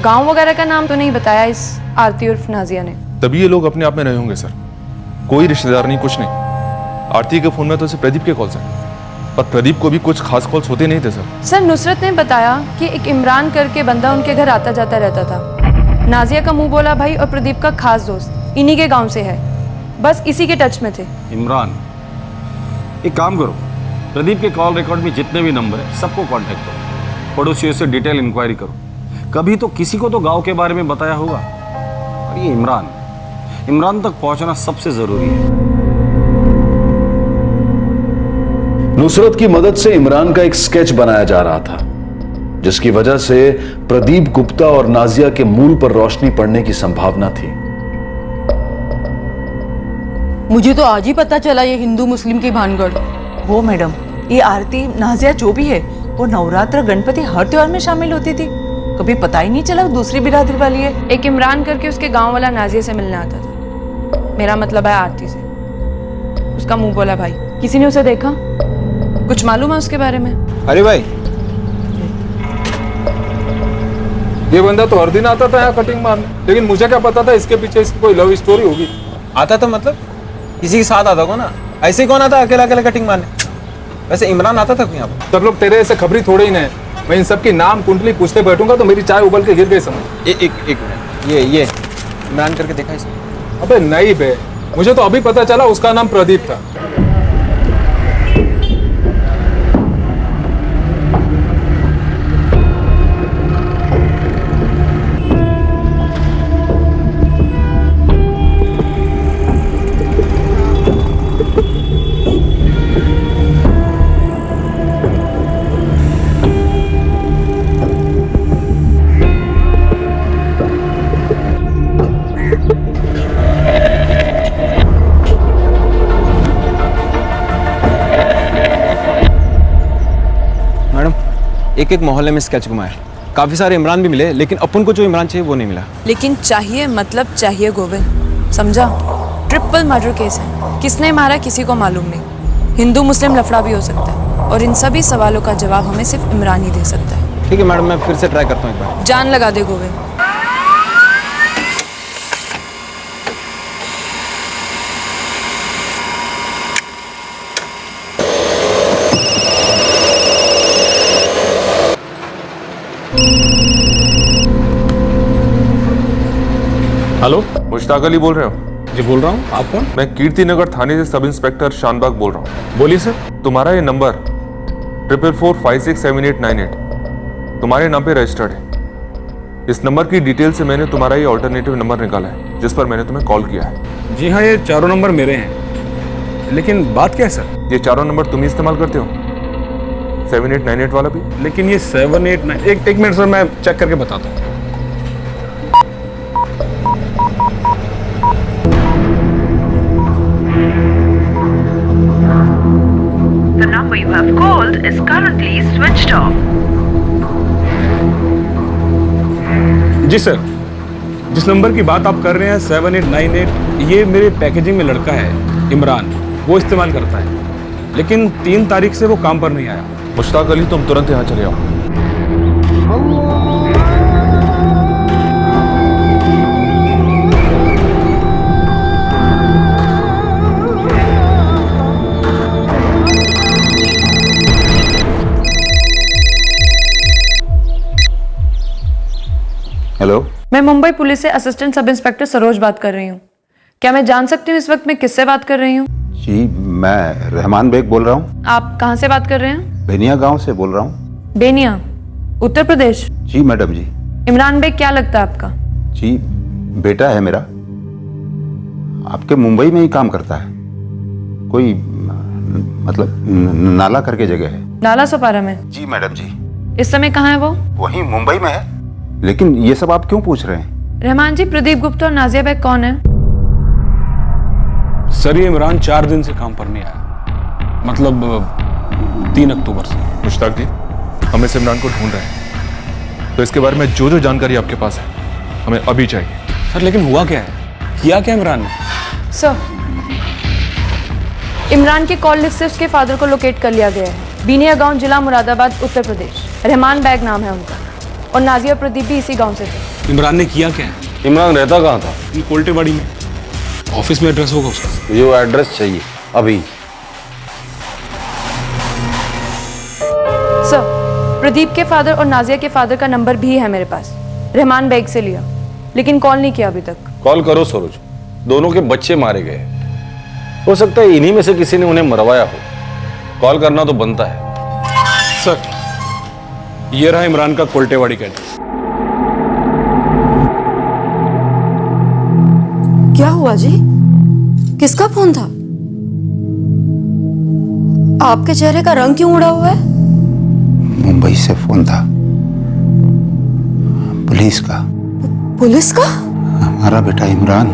गांव वगैरह का नाम तो नहीं बताया इस आरती उर्फ नाजिया ने। तभी ये लोग अपने आप में रहे होंगे सर। कोई रिश्तेदार नहीं, कुछ नहीं। आरती के फोन में तो सिर्फ प्रदीप के कॉल्स हैं, पर प्रदीप को भी कुछ खास कॉल्स होते नहीं थे सर। सर नुसरत ने बताया कि एक इमरान करके बंदा उनके घर आता जाता रहता था। नाजिया का मुंह बोला भाई और प्रदीप का खास दोस्त इन्हीं के गांव से है, बस इसी के टच में थे। इमरान, एक काम करो, प्रदीप के कॉल रिकॉर्ड में जितने भी नंबर है सबको कांटेक्ट करो, पड़ोसियों से डिटेल इंक्वायरी करो। कभी तो किसी को तो गांव के बारे में बताया होगा। और ये इमरान तक पहुंचना सबसे जरूरी है। नुसरत की मदद से इमरान का एक स्केच बनाया जा रहा था, जिसकी वजह से प्रदीप गुप्ता और नाजिया के मूल पर रोशनी पड़ने की संभावना थी। मुझे तो आज ही पता चला ये हिंदू मुस्लिम की भानगढ़। वो मैडम, ये आरती नाजिया जो भी है वो नवरात्र गणपति हर त्योहार में शामिल होती थी। कभी पता ही नहीं चला वो दूसरी बिरादरी वाली है। एक इमरान करके उसके गांव वाला नाजिया से मिलने आता था। मेरा मतलब है आरती से। उसका मुंह बोला भाई। किसी ने उसे देखा? कुछ मालूम है उसके बारे में? अरे भाई, ये बंदा तो हर दिन आता था यहाँ कटिंग मारने, लेकिन मुझे क्या पता था इसके पीछे इसकी कोई लव स्टोरी होगी। आता था मतलब किसी के साथ आता को ना, ऐसे कौन आता अकेला अकेला कटिंग मारने? वैसे इमरान आता था यहाँ पर? सब लोग तेरे ऐसे खबरी थोड़े ही नहीं। मैं इन सबकी नाम कुंडली पूछते बैठूंगा तो मेरी चाय उबल के गिर गई समझ। एक मिनट, ये इमरान करके देखा इसने? अबे नहीं बे, मुझे तो अभी पता चला उसका नाम प्रदीप था। एक मोहल्ले में स्केच घुमाया, काफी सारे इमरान भी मिले, लेकिन अपन को जो इमरान चाहिए वो नहीं मिला। लेकिन चाहिए मतलब चाहिए गोविंद, समझा? ट्रिपल मर्डर केस है, किसने मारा किसी को मालूम नहीं। हिंदू मुस्लिम लफड़ा भी हो सकता है और इन सभी सवालों का जवाब हमें सिर्फ इमरान ही दे सकता है। ठीक है मैडम, मैं फिर से ट्राई करता हूँ एक बार। जान लगा दे गोविंद। हेलो, मुश्ताक अली बोल रहे हो? जी बोल रहा हूँ। आप कौन? मैं कीर्ति नगर थाने से सब इंस्पेक्टर शानबाग बोल रहा हूँ। बोलिए सर। तुम्हारा ये नंबर 4445678898 तुम्हारे नाम पे रजिस्टर्ड है। इस नंबर की डिटेल से मैंने तुम्हारा ये ऑल्टरनेटिव नंबर निकाला है जिस पर मैंने तुम्हें कॉल किया है। जी हाँ, ये चारों नंबर मेरे हैं, लेकिन बात क्या है सर? ये चारों नंबर तुम ही इस्तेमाल करते हो? 7898 वाला भी? लेकिन ये 789 एक मिनट सर, मैं चेक करके बताता हूँ। The number you have called is currently switched off. जी सर, जिस नंबर की बात आप कर रहे हैं 7898, ये मेरे पैकेजिंग में लड़का है इमरान, वो इस्तेमाल करता है, लेकिन 3 तारीख से वो काम पर नहीं आया। मुश्ताक अली, तुम तुरंत यहाँ चले आओ। हेलो, मैं मुंबई पुलिस से असिस्टेंट सब इंस्पेक्टर सरोज बात कर रही हूँ। क्या मैं जान सकती हूँ इस वक्त मैं किससे बात कर रही हूँ? जी, मैं रहमान बेग बोल रहा हूँ। आप कहाँ से बात कर रहे हैं? बेनिया गांव से बोल रहा हूँ। बेनिया, उत्तर प्रदेश? जी मैडम जी। इमरान बेग क्या लगता है आपका? जी, बेटा है मेरा, आपके मुंबई में ही काम करता है। कोई मतलब नाला करके जगह है। नाला सोपारा में? जी मैडम जी। इस समय कहाँ है वो? वहीं मुंबई में है। लेकिन ये सब आप क्यों पूछ रहे हैं? रहमान जी, प्रदीप गुप्ता और नाजिया बेग कौन है? सर, ये इमरान 4 दिन से काम पर नहीं आया, मतलब 3 अक्टूबर से। मुश्ताक जी, हम इस इमरान को ढूंढ रहे हैं, तो इसके बारे में जो जानकारी आपके पास है हमें अभी चाहिए। सर, लेकिन हुआ क्या है? किया क्या इमरान ने? सर, इमरान के कॉल लिस्ट से उसके फादर को लोकेट कर लिया गया है। बीनिया गांव, जिला मुरादाबाद, उत्तर प्रदेश। रहमान बैग नाम है उनका। और नाजिया प्रदीप भी इसी गांव से थे। इमरान ने किया क्या है? इमरान रहता कहाँ था? कोल्टेवाड़ी में। ऑफिस में एड्रेस होगा उसका। मुझे वो एड्रेस चाहिए अभी। सर, प्रदीप के फादर और नाजिया के फादर का नंबर भी है मेरे पास। रहमान बैग से लिया, लेकिन कॉल नहीं किया अभी तक। कॉल करो सरोज, दोनों के बच्चे मारे गए, हो सकता है इन्हीं में से किसी ने उन्हें मरवाया हो। कॉल करना तो बनता है। सर, ये रहा इमरान का कोल्टेवाड़ी का एड्रेस। क्या हुआ जी? किसका फोन था? आपके चेहरे का रंग क्यों उड़ा हुआ है? मुंबई से फोन था, पुलिस का। पुलिस का? हमारा बेटा इमरान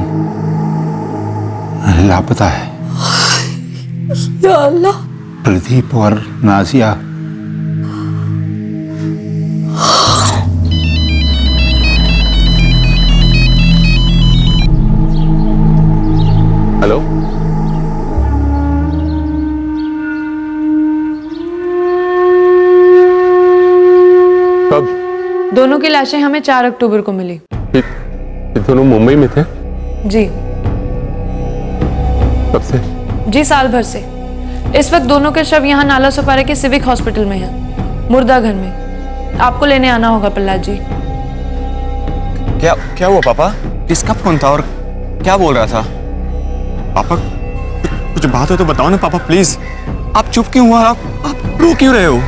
लापता है। या अल्लाह। प्रदीप और नाजिया हेलो, कब? दोनों की लाशें हमें 4 अक्टूबर को मिली। ये दोनों मुंबई में थे? जी। कब से? जी, साल भर से। इस वक्त दोनों के शव यहाँ नाला सुपारे के सिविक हॉस्पिटल में हैं, मुर्दा घर में। आपको लेने आना होगा प्रहलाद जी। क्या हुआ पापा? किसका फोन था और क्या बोल रहा था? पापा कुछ बात हो तो बताओ ना पापा, प्लीज। आप चुप क्यों हुआ? आप रो क्यों रहे हो?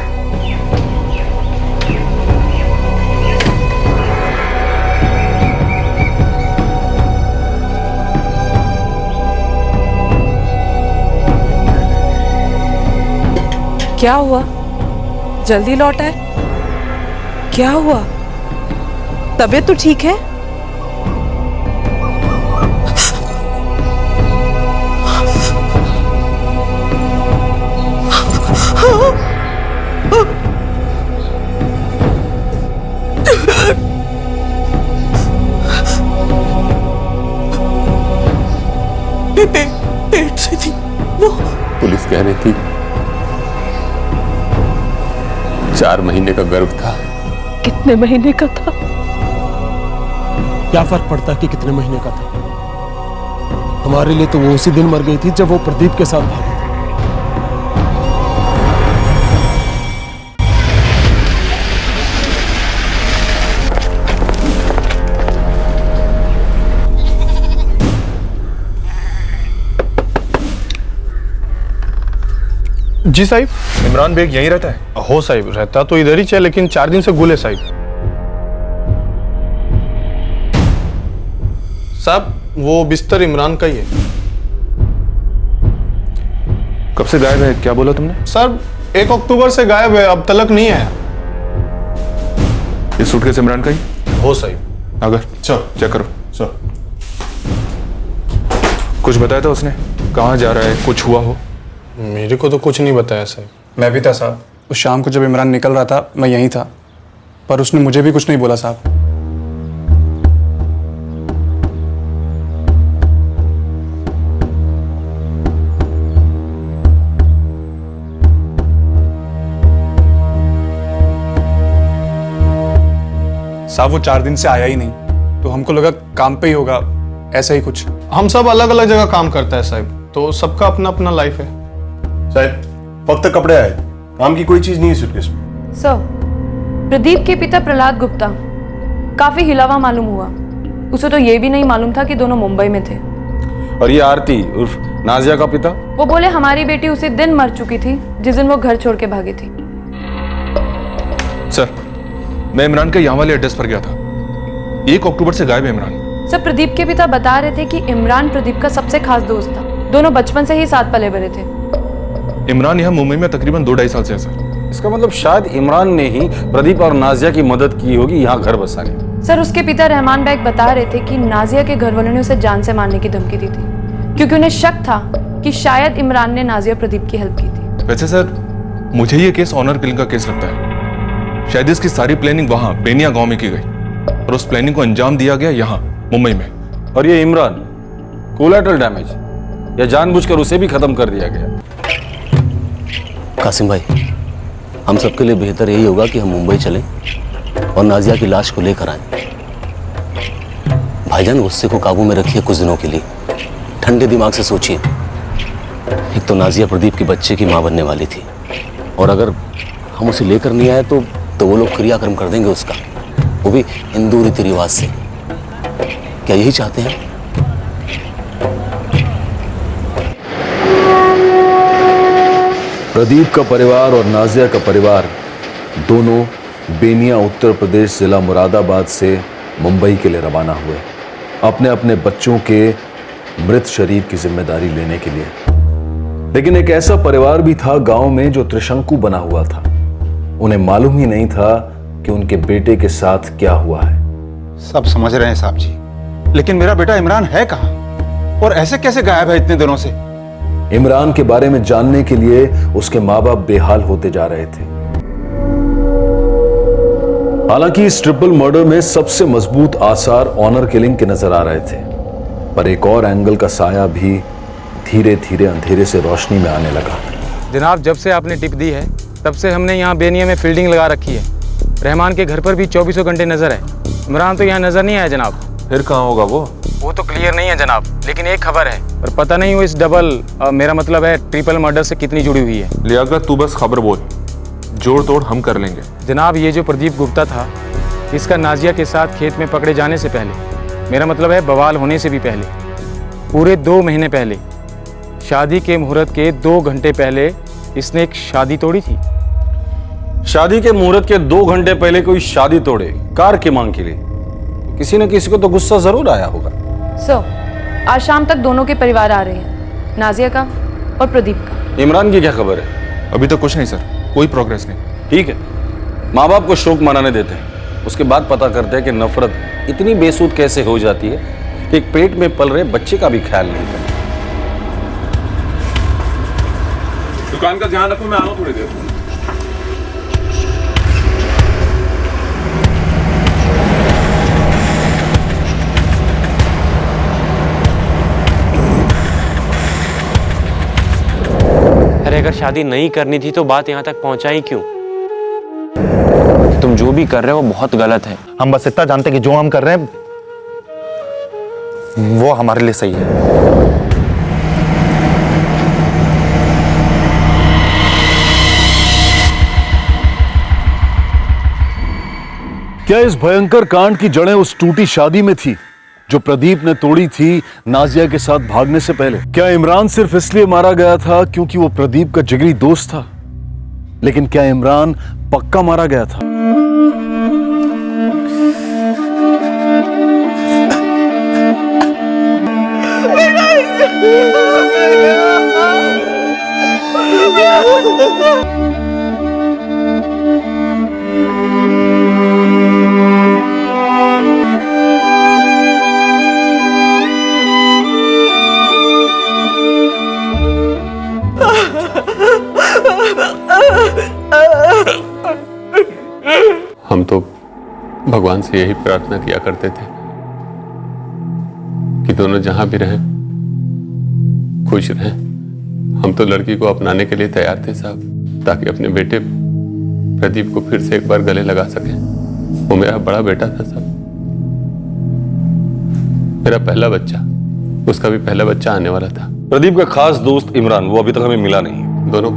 क्या हुआ? जल्दी लौट आए? क्या हुआ? तबीयत तो ठीक है? पेट से थी वो। पुलिस कह रही थी 4 महीने का गर्भ था। कितने महीने का था? क्या फर्क पड़ता है कि कितने महीने का था? हमारे लिए तो वो उसी दिन मर गई थी जब वो प्रदीप के साथ भागी थी। जी साहिब। इमरान बेग यहीं रहता है? हो साहिब, रहता तो इधर ही है, लेकिन 4 दिन से गुल है साहिब। साहब, वो बिस्तर इमरान का ही है। कब से गायब है? क्या बोला तुमने? सर, 1 अक्टूबर से गायब है, अब तलक नहीं आया। ये सूटकेस इमरान का ही? हो साहिब। अगर चेक करो। सर, कुछ बताया था उसने? कहाँ जा रहा है? कुछ हुआ हो? मेरे को तो कुछ नहीं बताया साहब। मैं भी था साहब, उस शाम को जब इमरान निकल रहा था मैं यहीं था, पर उसने मुझे भी कुछ नहीं बोला साहब। साहब, वो 4 दिन से आया ही नहीं, तो हमको लगा काम पे ही होगा, ऐसा ही कुछ। हम सब अलग अलग जगह काम करता है साहब, तो सबका अपना अपना लाइफ है। साहब, फक्त कपड़े आए, काम की कोई चीज नहीं है सूटकेस में। सर, प्रदीप के पिता प्रहलाद गुप्ता काफी हिलावा मालूम हुआ। उसे तो ये भी नहीं मालूम था कि दोनों मुंबई में थे। और ये आरती उर्फ नाजिया का पिता? वो बोले हमारी बेटी उसी दिन मर चुकी थी जिस दिन वो घर छोड़ के भागी थी। सर, मैं इमरान के यहाँ वाले एड्रेस पर गया था। 1 अक्टूबर से गायब है इमरान। सर, प्रदीप के पिता बता रहे थे कि इमरान प्रदीप का सबसे खास दोस्त था। दोनों बचपन से ही साथ पले बड़े थे। इमरान यहाँ मुंबई में तकरीबन 2-2.5 साल से है सर। इसका मतलब शायद इमरान ने ही प्रदीप और नाजिया की मदद की होगी यहाँ घर बसाने में। सर, उसके पिता रहमान बैग बता रहे थे कि नाजिया के घर वालों ने उसे जान से मारने की धमकी दी थी, क्योंकि उन्हें शक था कि शायद इमरान ने नाजिया प्रदीप की हेल्प की थी। वैसे सर, मुझे ये केस ऑनर किलिंग का केस लगता है। शायद इसकी सारी प्लानिंग वहाँ बेनिया गांव में की गई और उस प्लानिंग को अंजाम दिया गया यहाँ मुंबई में। और ये इमरान कोलैटरल डैमेज, या जानबूझकर उसे भी खत्म कर दिया गया? कासिम भाई, हम सबके लिए बेहतर यही होगा कि हम मुंबई चलें और नाजिया की लाश को लेकर आए। भाईजान, गुस्से को काबू में रखिए कुछ दिनों के लिए, ठंडे दिमाग से सोचिए। एक तो नाजिया प्रदीप के बच्चे की मां बनने वाली थी, और अगर हम उसे लेकर नहीं आए तो वो लोग क्रियाक्रम कर देंगे उसका, वो भी हिंदू रीति रिवाज से। क्या यही चाहते हैं? प्रदीप का परिवार और नाजिया का परिवार दोनों बेनिया उत्तर प्रदेश जिला मुरादाबाद से मुंबई के लिए रवाना हुए, अपने अपने बच्चों के मृत शरीर की जिम्मेदारी लेने के लिए। लेकिन एक ऐसा परिवार भी था गांव में जो त्रिशंकु बना हुआ था। उन्हें मालूम ही नहीं था कि उनके बेटे के साथ क्या हुआ है। सब समझ रहे हैं साहब जी, लेकिन मेरा बेटा इमरान है कहां और ऐसे कैसे गायब है इतने दिनों से? इमरान के बारे में जानने के लिए उसके माँ बाप बेहाल होते जा रहे थे। हालांकि इस ट्रिपल मर्डर में सबसे मजबूत आसार ऑनर किलिंग के नजर आ रहे थे, पर एक और एंगल का साया भी धीरे धीरे अंधेरे से रोशनी में आने लगा। जनाब, जब से आपने टिप दी है तब से हमने यहाँ बेनिया में फील्डिंग लगा रखी है। रहमान के घर पर भी 24 घंटे नजर है। इमरान तो यहाँ नजर नहीं आया जनाब। फिर कहाँ होगा वो तो क्लियर नहीं है जनाब, लेकिन एक खबर है, पर पता नहीं वो इस मेरा मतलब है ट्रिपल मर्डर से कितनी जुड़ी हुई है। लियाकत, तू बस खबर बोल, जोड़ तोड़ हम कर लेंगे। जनाब, ये जो प्रदीप गुप्ता था, इसका नाजिया के साथ खेत में पकड़े जाने से पहले, मेरा मतलब है बवाल होने से भी पहले, पूरे 2 महीने पहले, शादी के मुहूर्त के 2 घंटे पहले इसने एक शादी तोड़ी थी। शादी के मुहूर्त के 2 घंटे पहले कोई शादी तोड़े कार की मांग के लिए, किसी न किसी को तो गुस्सा जरूर आया होगा। सर, आज शाम तक दोनों के परिवार आ रहे हैं, नाजिया का और प्रदीप का। इमरान की क्या खबर है? अभी तो कुछ नहीं सर, कोई प्रोग्रेस नहीं। ठीक है, माँ बाप को शोक मनाने देते हैं, उसके बाद पता करते हैं कि नफरत इतनी बेसूद कैसे हो जाती है कि एक पेट में पल रहे बच्चे का भी ख्याल नहीं करते। दुकान का ध्यान रखो, मैं आ रहा हूँ थोड़ी देर। अरे अगर शादी नहीं करनी थी तो बात यहाँ तक पहुंचाई क्यों? तुम जो भी कर रहे हो वो बहुत गलत है। हम बस इतना जानते हैं कि जो हम कर रहे हैं वो हमारे लिए सही है। क्या इस भयंकर कांड की जड़ें उस टूटी शादी में थी जो प्रदीप ने तोड़ी थी नाजिया के साथ भागने से पहले? क्या इमरान सिर्फ इसलिए मारा गया था क्योंकि वो प्रदीप का जिगरी दोस्त था? लेकिन क्या इमरान पक्का मारा गया था? हम तो भगवान से यही प्रार्थना किया करते थे कि दोनों जहां भी रहें खुश रहें। हम तो लड़की को अपनाने के लिए तैयार थे साहब, ताकि अपने बेटे प्रदीप को फिर से एक बार गले लगा सकें। वो मेरा बड़ा बेटा था साहब, मेरा पहला बच्चा, उसका भी पहला बच्चा आने वाला था। प्रदीप का खास दोस्त इमरान, वो अभी तक हमें मिला नहीं। दोनों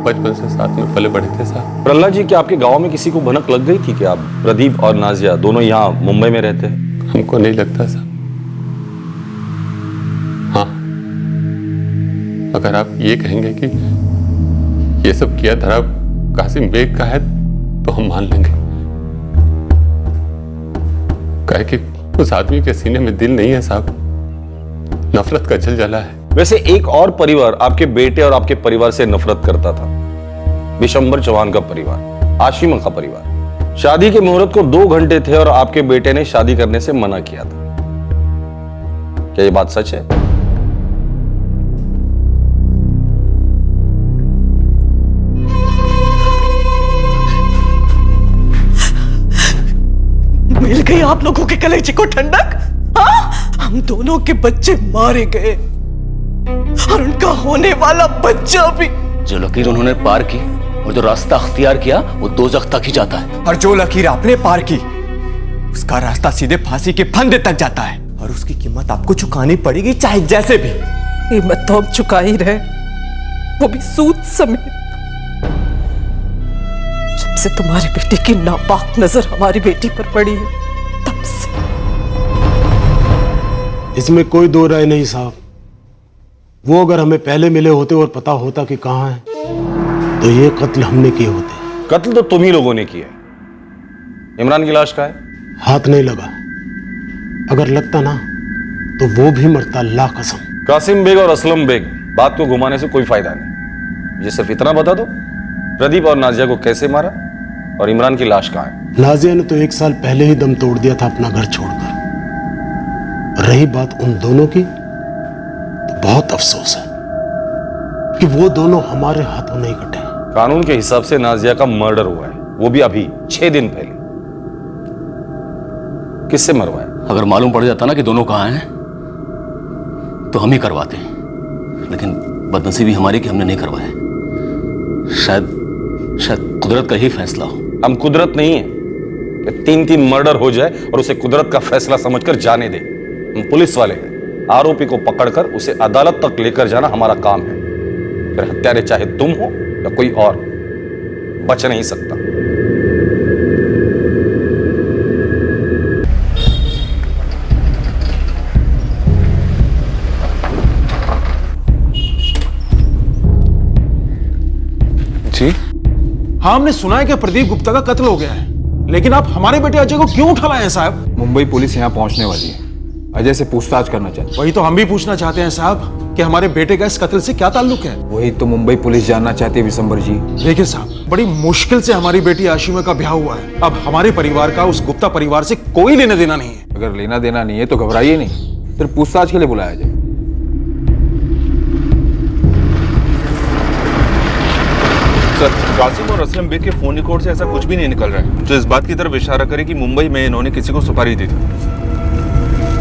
बचपन से साथ में पले बढ़े थे साहब। प्रहलाद जी, क्या आपके गांव में किसी को भनक लग गई थी कि आप प्रदीप और नाजिया दोनों यहाँ मुंबई में रहते हैं? हमको नहीं लगता साहब। हाँ, अगर आप ये कहेंगे कि ये सब किया धरा कासिम बेग का है तो हम मान लेंगे, काहे कि उस आदमी के सीने में दिल नहीं है साहब, नफरत का जल जला है। वैसे एक और परिवार आपके बेटे और आपके परिवार से नफरत करता था, विशंबर चौहान का परिवार, आशिमा का परिवार। शादी के मुहूर्त को 2 घंटे थे और आपके बेटे ने शादी करने से मना किया था। क्या ये बात सच है? मिल गई आप लोगों के कलेजे को ठंडक? हाँ, हम दोनों के बच्चे मारे गए। उनका होने वाला बच्चा भी। जो लकीर उन्होंने पार की और जो रास्ता अख्तियार किया वो दोज़ख तक ही जाता है। और जो लकीर आपने पार की उसका रास्ता सीधे फांसी के फंदे तक जाता है, और उसकी कीमत आपको चुकानी पड़ेगी चाहे जैसे भी। कीमत तो हम चुका ही रहे, वो भी सूद समेत। जब से तुम्हारी बेटी की नापाक नजर हमारी बेटी पर पड़ी है तब से। इसमें कोई दो राय नहीं साहब। वो अगर हमें पहले मिले होते और पता होता कि कहाँ है तो ये कत्ल हमने किए होते। कत्ल तो तुम ही लोगों ने किया है। इमरान की लाश कहाँ है? हाथ नहीं लगा, अगर लगता ना तो वो भी मरता, अल्लाह कसम। कासिम बेग और असलम बेग, बात को घुमाने से कोई फायदा नहीं। ये सिर्फ इतना बता दो, प्रदीप और नाजिया को कैसे मारा और इमरान की लाश कहाँ है? नाजिया ने तो 1 साल पहले ही दम तोड़ दिया था अपना घर छोड़कर। रही बात उन दोनों की, तो बहुत अफसोस है कि वो दोनों हमारे हाथों नहीं कटे। कानून के हिसाब से नाजिया का मर्डर हुआ है, वो भी अभी 6 दिन पहले। किससे मरवाया? अगर मालूम पड़ जाता ना कि दोनों कहाँ हैं तो हम ही करवाते, लेकिन बदनसीबी हमारी कि हमने नहीं करवाया। शायद कुदरत का ही फैसला हो। हम कुदरत नहीं है कि 3-3 मर्डर हो जाए और उसे कुदरत का फैसला समझकर जाने दे। हम पुलिस वाले हैं, आरोपी को पकड़कर उसे अदालत तक लेकर जाना हमारा काम है। फिर हत्यारे चाहे तुम हो या कोई और, बच नहीं सकता। जी हाँ, हमने सुना है कि प्रदीप गुप्ता का कत्ल हो गया है, लेकिन आप हमारे बेटे अजय को क्यों उठा लाए हैं साहब? मुंबई पुलिस यहाँ पहुंचने वाली है, अजय से पूछताछ करना चाहते। वही तो हम भी पूछना चाहते हैं साहब कि हमारे बेटे का इस कत्ल से क्या ताल्लुक है। वही तो मुंबई पुलिस जानना चाहती है विशंबर जी। देखिए साहब, बड़ी मुश्किल से हमारी बेटी आशिमा का ब्याह हुआ है। अब हमारे परिवार का उस गुप्ता परिवार से कोई लेना देना नहीं है। अगर लेना देना नहीं है तो घबराइए नहीं, सिर्फ पूछताछ के लिए बुलाया जाए। सर, कासिम और असलम बेग के फोन रिकॉर्ड से ऐसा कुछ भी नहीं निकल रहा है जो इस बात की तरफ इशारा करे कि मुंबई में इन्होंने किसी को सुपारी दी थी।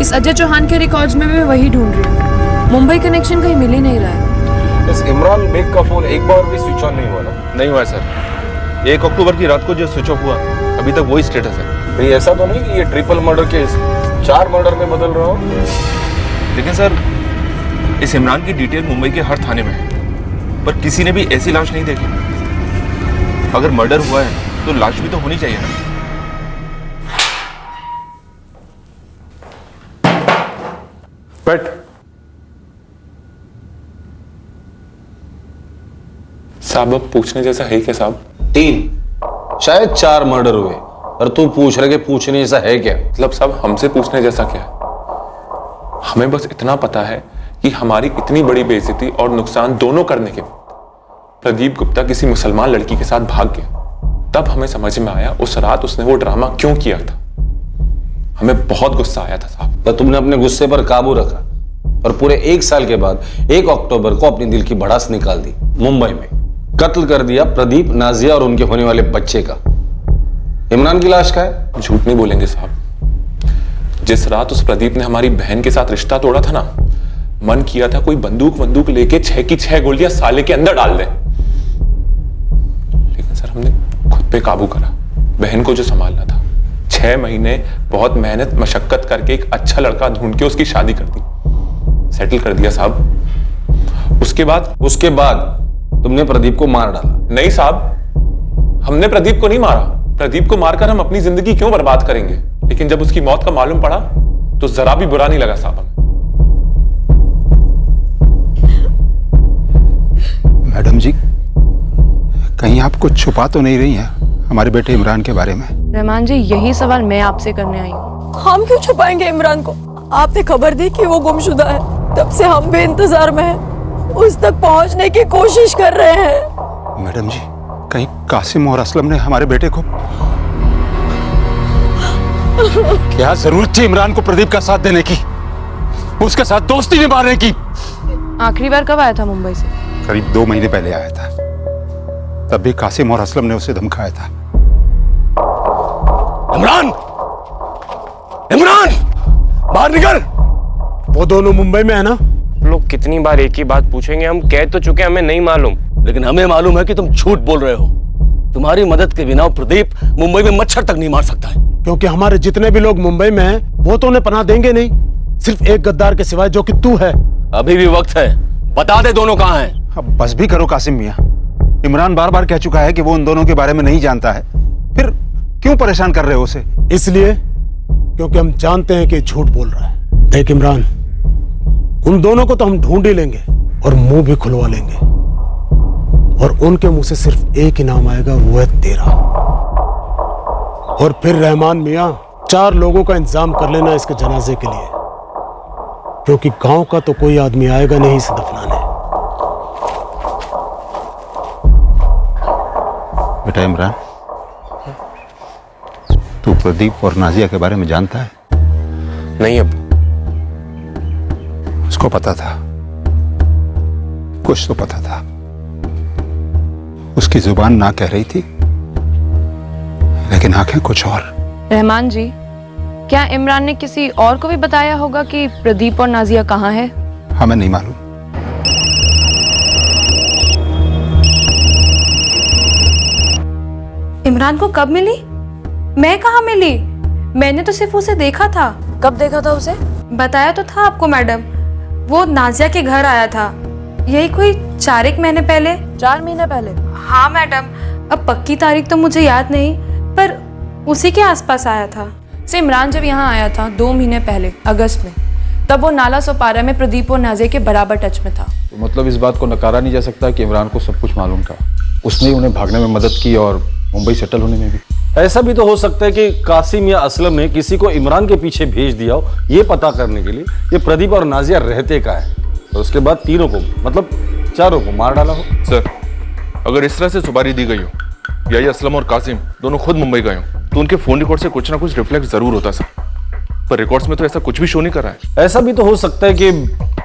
इस अजय चौहान के रिकॉर्ड्स में मैं वही ढूंढ रही हूँ। मुंबई कनेक्शन कहीं मिल ही नहीं रहा है। इस इमरान बेग का फोन एक बार भी स्विच ऑन नहीं हुआ ना? नहीं हुआ सर। 1 अक्टूबर की रात को जो स्विच ऑफ हुआ अभी तक वही स्टेटस है। भाई ऐसा तो नहीं कि ये ट्रिपल मर्डर केस 4 मर्डर में बदल रहा हो? लेकिन सर, इस इमरान की डिटेल मुंबई के हर थाने में है, पर किसी ने भी ऐसी लाश नहीं देखी। अगर मर्डर हुआ है तो लाश भी तो होनी चाहिए ना। बैठ। साहब अब पूछने जैसा है क्या साहब? 3 शायद 4 मर्डर हुए और तू पूछ रहे कि पूछने जैसा है क्या? मतलब साहब हमसे पूछने जैसा क्या है? हमें बस इतना पता है कि हमारी इतनी बड़ी बेइज्जती और नुकसान दोनों करने के बाद प्रदीप गुप्ता किसी मुसलमान लड़की के साथ भाग गया। तब हमें समझ में आया उस रात उसने वो ड्रामा क्यों किया था। हमें बहुत गुस्सा आया था साहब। तो तुमने अपने गुस्से पर काबू रखा और पूरे 1 साल के बाद 1 अक्टूबर को अपनी दिल की भड़ास निकाल दी। मुंबई में कत्ल कर दिया प्रदीप, नाजिया और उनके होने वाले बच्चे का। इमरान की लाश का है? झूठ नहीं बोलेंगे साहब। जिस रात उस प्रदीप ने हमारी बहन के साथ रिश्ता तोड़ा था ना, मन किया था कोई बंदूक लेके 6 की 6 गोलियां साले के अंदर डाल दे। लेकिन सर हमने खुद पे काबू करा। बहन को जो संभालना था, 6 महीने बहुत मेहनत मशक्कत करके एक अच्छा लड़का ढूंढ के उसकी शादी कर दी, सेटल कर दिया साहब। उसके बाद तुमने प्रदीप को मार डाला? नहीं साहब, हमने प्रदीप को नहीं मारा। प्रदीप को मारकर हम अपनी जिंदगी क्यों बर्बाद करेंगे? लेकिन जब उसकी मौत का मालूम पड़ा तो जरा भी बुरा नहीं लगा साहब हमें। मैडम जी, कहीं आप कुछ छुपा तो नहीं रही हैं हमारे बेटे इमरान के बारे में? रहमान जी, यही सवाल मैं आपसे करने आई हूँ। हम क्यों छुपाएंगे इमरान को? आपने खबर दी कि वो गुमशुदा है, तब से हम भी इंतजार में हैं। उस तक पहुंचने की कोशिश कर रहे हैं। मैडम जी, कहीं कासिम और असलम ने हमारे बेटे को... क्या जरूरत थी इमरान को प्रदीप का साथ देने की, उसके साथ दोस्ती निभाने की? आखिरी बार कब आया था मुंबई से? करीब 2 महीने पहले आया था। तब भी कासिम और असलम ने उसे धमकाया था। इमरान! इमरान! बाहर निकल! वो दोनों मुंबई में है ना? लोग कितनी बार एक ही बात पूछेंगे? हम कह तो चुके, हमें नहीं मालूम। लेकिन हमें मालूम है कि तुम झूठ बोल रहे हो। तुम्हारी मदद के बिना प्रदीप मुंबई में मच्छर तक नहीं मार सकता है। क्योंकि हमारे जितने भी लोग मुंबई में हैं वो तो उन्हें पनाह देंगे नहीं, सिर्फ एक गद्दार के सिवाय जो कि तू है। अभी भी वक्त है, बता दे दोनों कहाँ हैं। अब बस भी करो कासिम मियां। इमरान बार बार कह चुका है कि वो उन दोनों के बारे में नहीं जानता है, फिर क्यों परेशान कर रहे हो उसे? इसलिए क्योंकि हम जानते हैं कि झूठ बोल रहा है। देख इमरान, उन दोनों को तो हम ढूंढ ही लेंगे और मुंह भी खुलवा लेंगे, और उनके मुंह से सिर्फ एक ही नाम आएगा, वो है तेरा। और फिर रहमान मियां 4 लोगों का इंतजाम कर लेना इसके जनाजे के लिए, क्योंकि गांव का तो कोई आदमी आएगा नहीं इसे दफनाने। बेटा इमरान, तू प्रदीप और नाजिया के बारे में जानता है? नहीं अब। उसको पता था, कुछ तो पता था। उसकी जुबान ना कह रही थी, लेकिन आंखें कुछ और। रहमान जी, क्या इमरान ने किसी और को भी बताया होगा कि प्रदीप और नाजिया कहाँ है? हमें नहीं मालूम। इमरान को कब मिली? मैं कहाँ मिली? मैंने तो सिर्फ उसे देखा था। कब देखा था उसे? बताया तो था आपको मैडम, वो नाजिया के घर आया था, यही कोई 4 महीने पहले। 4 महीने पहले? हाँ मैडम, अब पक्की तारीख तो मुझे याद नहीं, पर उसी के आसपास आया था। से इमरान जब यहाँ आया था 2 महीने पहले अगस्त में, तब वो नाला सोपारा में प्रदीप और नाजिया के बराबर टच में था। तो मतलब इस बात को नकारा नहीं जा सकता कि इमरान को सब कुछ मालूम था, उसने उन्हें भागने में मदद की और मुंबई सेटल होने में भी। ऐसा भी तो हो सकता है कि कासिम या असलम ने किसी को इमरान के पीछे भेज दिया हो, ये पता करने के लिए कि प्रदीप और नाजिया रहते का है, और उसके बाद तीनों को, मतलब 4 को मार डाला हो। सर, अगर इस तरह से सुपारी दी गई हो या ये असलम और कासिम दोनों खुद मुंबई गए हो, तो उनके फोन रिकॉर्ड से कुछ ना कुछ रिफ्लेक्ट जरूर होता सर, पर रिकॉर्ड्स में तो ऐसा कुछ भी शो नहीं कर रहा है। ऐसा भी तो हो सकता है कि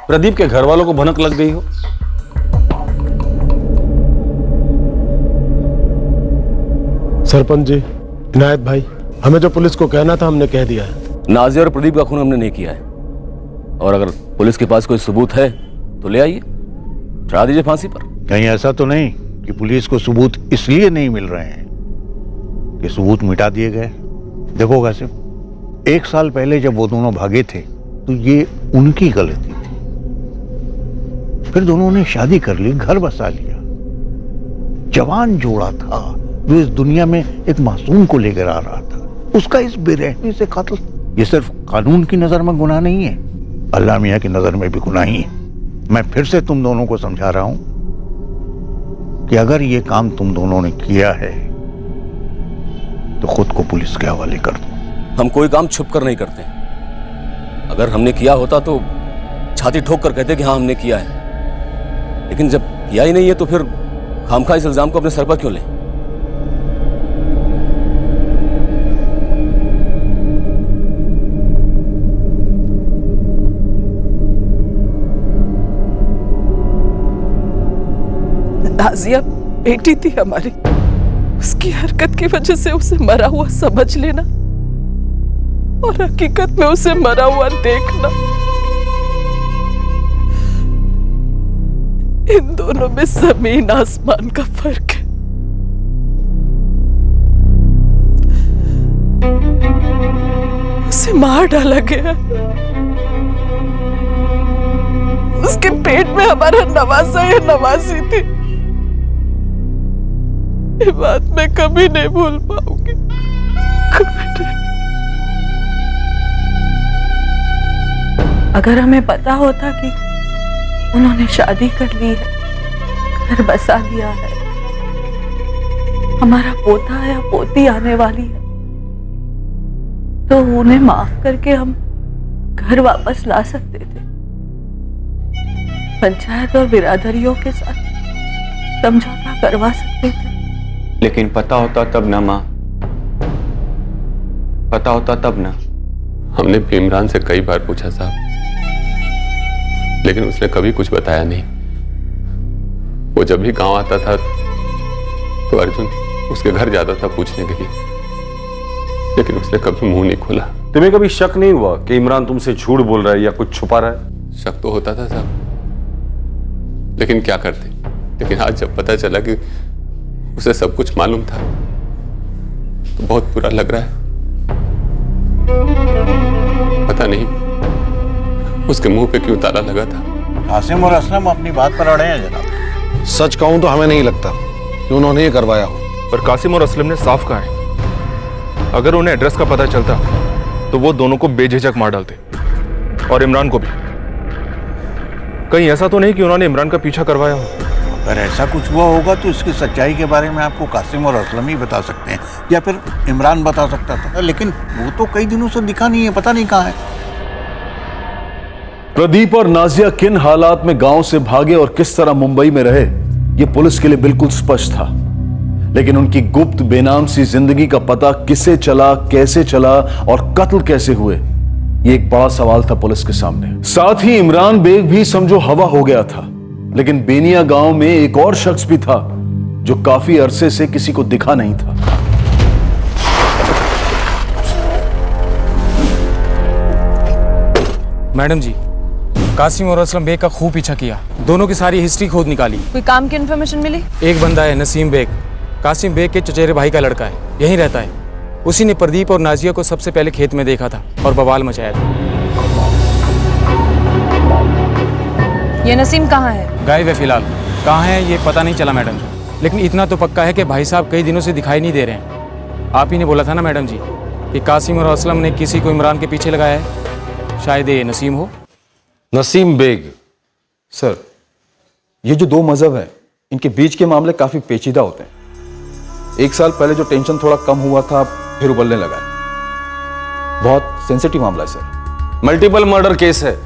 प्रदीप के घर वालों को भनक लग गई हो। सरपंच जी, इनायत भाई, हमें जो पुलिस को कहना था हमने कह दिया है। नाजिया और प्रदीप का खून हमने नहीं किया है, और अगर पुलिस के पास कोई सबूत है तो ले आइए, चढ़ा दीजिए फांसी पर। कहीं ऐसा तो नहीं कि पुलिस को सबूत इसलिए नहीं मिल रहे हैं कि सबूत मिटा दिए गए? देखो कासिम, 1 साल पहले जब वो दोनों भागे थे तो ये उनकी गलती थी। फिर दोनों ने शादी कर ली, घर बसा लिया, जवान जोड़ा था जो इस दुनिया में एक मासूम को लेकर आ रहा था, उसका इस बेरहमी से कत्ल। ये सिर्फ कानून की नजर में गुनाह नहीं है, अल्लाह मियां की नजर में भी गुनाह ही है। मैं फिर से तुम दोनों को समझा रहा हूं कि अगर ये काम तुम दोनों ने किया है तो खुद को पुलिस के हवाले कर दो। हम कोई काम छुप कर नहीं करते, अगर हमने किया होता तो छाती ठोक कर कहते कि हाँ हमने किया है, लेकिन जब किया ही नहीं है तो फिर खामखा इस इल्जाम को अपने सर पर क्यों लें? नाजिया बेटी थी हमारी, उसकी हरकत की वजह से उसे मरा हुआ समझ लेना और हकीकत में उसे मरा हुआ देखना, इन दोनों में जमीन आसमान का फर्क है। उसे मार डाला गया, उसके पेट में हमारा नवासा या नवासी थी, ये बात मैं कभी नहीं भूल पाऊंगी, कभी नहीं। अगर हमें पता होता कि उन्होंने शादी कर ली है, घर बसा लिया है, हमारा पोता या पोती आने वाली है, तो उन्हें माफ करके हम घर वापस ला सकते थे, पंचायत और बिरादरियों के साथ समझौता करवा सकते थे। लेकिन पता होता तब ना माँ, पता होता तब ना। हमने भी इमरान से कई बार पूछा साहब, लेकिन उसने कभी कुछ बताया नहीं। वो जब भी गांव आता था तो अर्जुन उसके घर जाता था पूछने के लिए, लेकिन उसने कभी मुंह नहीं खोला। तुम्हें कभी शक नहीं हुआ कि इमरान तुमसे झूठ बोल रहा है या कुछ छुपा रहा है? शक तो होता था साहब, लेकिन क्या करते। लेकिन आज जब पता चला कि उसे सब कुछ मालूम था तो बहुत बुरा लग रहा है। पता नहीं उसके मुंह पे क्यों ताला लगा था। कासिम और असलम अपनी बात पर अड़े हैं जनाब। सच कहूं तो हमें नहीं लगता कि उन्होंने ये करवाया हो। पर कासिम और असलम ने साफ कहा है, अगर उन्हें एड्रेस का पता चलता तो वो दोनों को बेझिझक मार डालते, और इमरान को भी। कहीं ऐसा तो नहीं कि उन्होंने इमरान का पीछा करवाया हो। अगर ऐसा कुछ हुआ होगा तो इसकी सच्चाई के बारे में आपको कासिम और असलम ही बता सकते हैं, या फिर इमरान बता सकता था, लेकिन वो तो कई दिनों से दिखा नहीं है, पता नहीं कहाँ है। प्रदीप और नाजिया किन हालात में गांव से भागे और किस तरह मुंबई में रहे, यह पुलिस के लिए बिल्कुल स्पष्ट था। लेकिन उनकी गुप्त बेनाम सी जिंदगी का पता किसे चला, कैसे चला और कत्ल कैसे हुए, यह एक बड़ा सवाल था पुलिस के सामने। साथ ही इमरान बेग भी समझो हवा हो गया था। लेकिन बेनिया गांव में एक और शख्स भी था जो काफी अरसे से किसी को दिखा नहीं था। मैडम जी, कासिम और असलम बेग का खूब पीछा किया, दोनों की सारी हिस्ट्री खोद निकाली। कोई काम की इन्फॉर्मेशन मिली? एक बंदा है नसीम बेग, कासिम बेग के चचेरे भाई का लड़का है, यहीं रहता है। उसी ने प्रदीप और नाजिया को सबसे पहले खेत में देखा था और बवाल मचाया था। ये नसीम कहाँ है? गायब है फिलहाल, कहाँ है ये पता नहीं चला मैडम, लेकिन इतना तो पक्का है कि भाई साहब कई दिनों से दिखाई नहीं दे रहे हैं। आप ही ने बोला था ना मैडम जी कि कासिम और असलम ने किसी को इमरान के पीछे लगाया है, शायद ये नसीम हो। नसीम बेग। सर, ये जो दो मजहब हैं, इनके बीच के मामले काफी पेचीदा होते हैं। एक साल पहले जो टेंशन थोड़ा कम हुआ था, फिर उबलने लगा है। बहुत सेंसिटिव मामला है सर। मल्टीपल मर्डर केस है,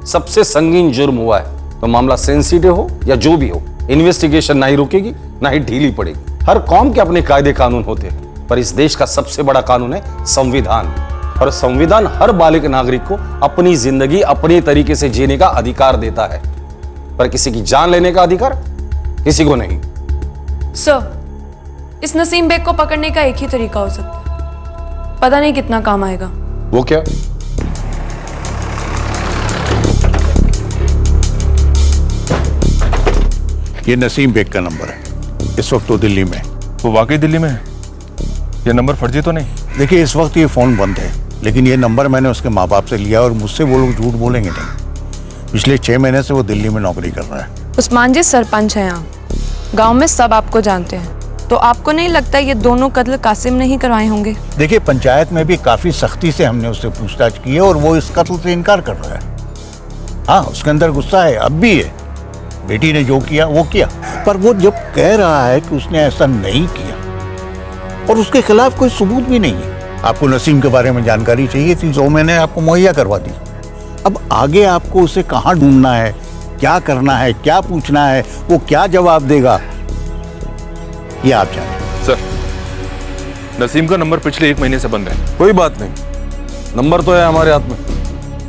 सबसे संगीन जुर्म हुआ है, तो मामला सेंसिटिव हो या जो भी हो, इन्वेस्टिगेशन ना ही रुकेगी ना ही ढीली पड़ेगी। हर कौम के अपने कायदे कानून होते हैं, पर इस देश का सबसे बड़ा कानून है संविधान। और संविधान हर बालिग नागरिक को अपनी जिंदगी अपने तरीके से जीने का अधिकार देता है, पर किसी की जान लेने का अधिकार किसी को नहीं। सर, इस नसीम बेग को पकड़ने का एक ही तरीका हो सकता है, पता नहीं कितना काम आएगा। वो क्या? ये नसीम बेग का नंबर है, इस वक्त वो दिल्ली में। वो वाकई दिल्ली में है? ये नंबर फर्जी तो नहीं? देखिए, इस वक्त ये फोन बंद है, लेकिन ये नंबर मैंने उसके माँ बाप से लिया और मुझसे वो लोग झूठ बोलेंगे नहीं। पिछले 6 महीने से वो दिल्ली में नौकरी कर रहा है। उस्मान जी सरपंच हैं यहाँ, गांव में सब आपको जानते हैं, तो आपको नहीं लगता ये दोनों कत्ल कासिम ने ही करवाए होंगे? देखिए, पंचायत में भी काफी सख्ती से हमने उससे पूछताछ की है और वो इस कत्ल से इनकार कर रहा है। हाँ, उसके अंदर गुस्सा है, अब भी है। बेटी ने जो किया वो किया, पर वो जब कह रहा है कि उसने ऐसा नहीं किया और उसके खिलाफ कोई सबूत भी नहीं है। आपको नसीम के बारे में जानकारी चाहिए थी, जो मैंने आपको मुहैया करवा दी। अब आगे आपको उसे कहाँ ढूंढना है, क्या करना है, क्या पूछना है, वो क्या जवाब देगा, ये आप जाने। सर, नसीम का नंबर पिछले 1 महीने से बंद है। कोई बात नहीं, नंबर तो है हमारे हाथ में,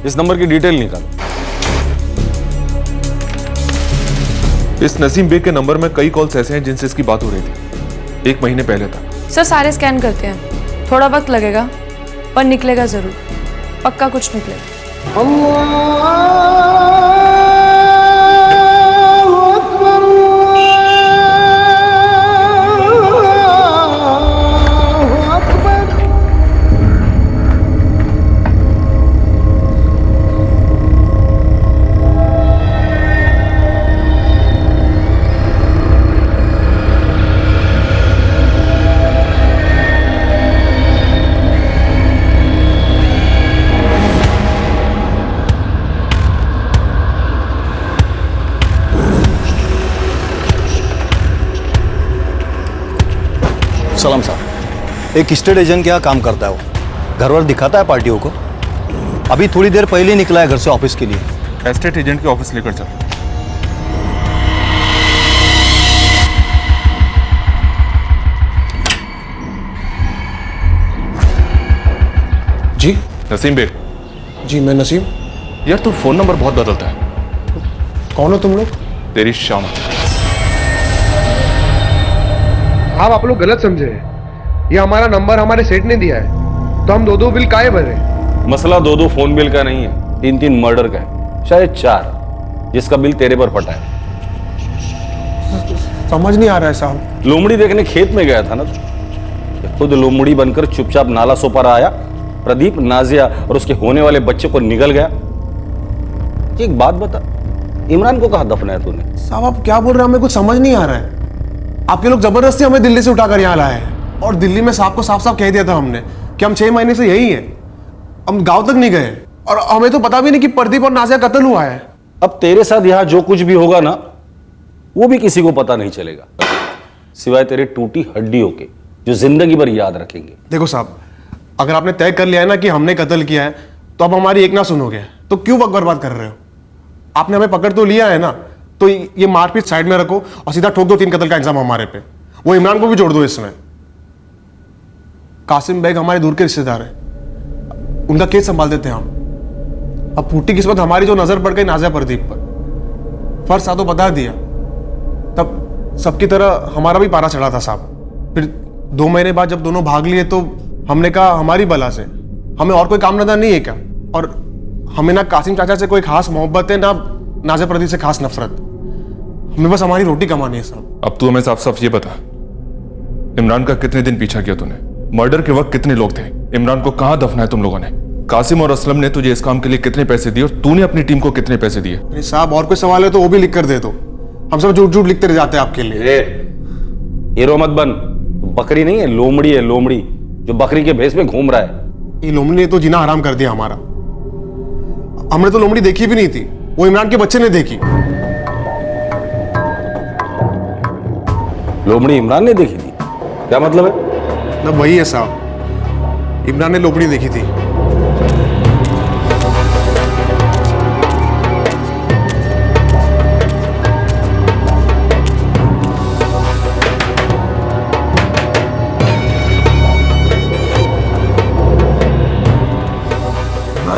इस नंबर की डिटेल निकालो। इस नसीम बेग के नंबर में कई कॉल्स ऐसे हैं जिनसे इसकी बात हो रही थी, 1 महीने पहले तक। सर, सारे स्कैन करते हैं, थोड़ा वक्त लगेगा पर निकलेगा जरूर, पक्का कुछ निकलेगा। सलाम साहब, एक स्टेट एजेंट क्या काम करता है वो? घर वर दिखाता है पार्टियों को? अभी थोड़ी देर पहले ही निकला है घर से ऑफिस के लिए। एस्टेट एजेंट के ऑफिस लेकर चल। जी नसीम बेग। जी मैं नसीम। यार तू फोन नंबर बहुत बदलता है। कौन हो तुम लोग? तेरी शाम। आप लोग गलत समझे हैं, ये हमारा नंबर हमारे सेठ ने दिया है, तो हम 2-2 बिल काहे भर रहे? मसला 2-2 फोन बिल का नहीं है, 3-3 मर्डर का है, शायद 4, जिसका बिल तेरे पर फटा है। समझ नहीं आ रहा है साहब। लोमड़ी देखने खेत में गया था ना तू? खुद लोमड़ी बनकर चुपचाप नाला सोपार आया, प्रदीप, नाजिया और उसके होने वाले बच्चे को निगल गया। एक बात बता, इमरान को कहाँ दफनाया तूने? साहब आप क्या बोल रहे हैं, हमें कुछ समझ नहीं आ रहा है। आपके लोग जबरदस्ती हमें दिल्ली से उठाकर यहाँ लाए हैं, और दिल्ली में साहब को साफ साफ कह दिया था हमने कि हम 6 महीने से यही है, हम गांव तक नहीं गए, और हमें तो पता भी नहीं कि प्रदीप और नाजिया कत्ल हुआ है। अब तेरे साथ यहाँ जो कुछ भी होगा ना, वो भी किसी को पता नहीं चलेगा, सिवाय तेरे टूटी हड्डियों के, जो जिंदगी भर याद रखेंगे। देखो साहब, अगर आपने तय कर लिया है ना कि हमने कत्ल किया है, तो अब हमारी एक ना सुनोगे, तो क्यों वक्त बर्बाद कर रहे हो? आपने हमें पकड़ तो लिया है ना, तो ये मारपीट साइड में रखो और सीधा ठोक दो 3 कत्ल का इल्जाम हमारे पे। वो इमरान को भी जोड़ दो इसमें। कासिम बेग हमारे दूर के रिश्तेदार हैं, उनका केस संभाल देते हैं हम। अब फूटी किस्मत हमारी जो नजर पड़ गई नाजिया प्रदीप पर, फर्ज साधो बता दिया, तब सबकी तरह हमारा भी पारा चढ़ा था साहब। फिर 2 महीने बाद जब दोनों भाग लिए, तो हमने कहा हमारी बला से हमें और कोई काम धंधा नहीं है क्या? और हमें ना कासिम चाचा से कोई खास मोहब्बत है, ना नाजिया प्रदीप से खास नफरत। हमें बस हमारी रोटी कमानी है साहब। अब तू हमें साफ साफ ये बता, इमरान का कितने दिन पीछा किया तूने? मर्डर के वक्त कितने लोग थे? इमरान को कहां दफनाया तुम लोगों ने? कासिम और असलम ने तुझे इस काम के लिए कितने पैसे दिए, और तूने अपनी टीम को कितने पैसे दिए? अरे साहब, और कोई सवाल है तो वो भी लिख कर दे दो, हम सब झूठ झूठ लिखते रह जाते हैं आपके लिए। हीरो मत बन, बकरी नहीं है, लोमड़ी है, लोमड़ी, जो बकरी के भेष में घूम रहा है। ये लोमड़ी ने तो जीना हराम कर दिया हमारा। हमने तो लोमड़ी देखी भी नहीं थी, वो इमरान के बच्चे ने देखी। लोमड़ी इमरान ने देखी थी? क्या मतलब है? मतलब वही है साहब, इमरान ने लोमड़ी देखी थी।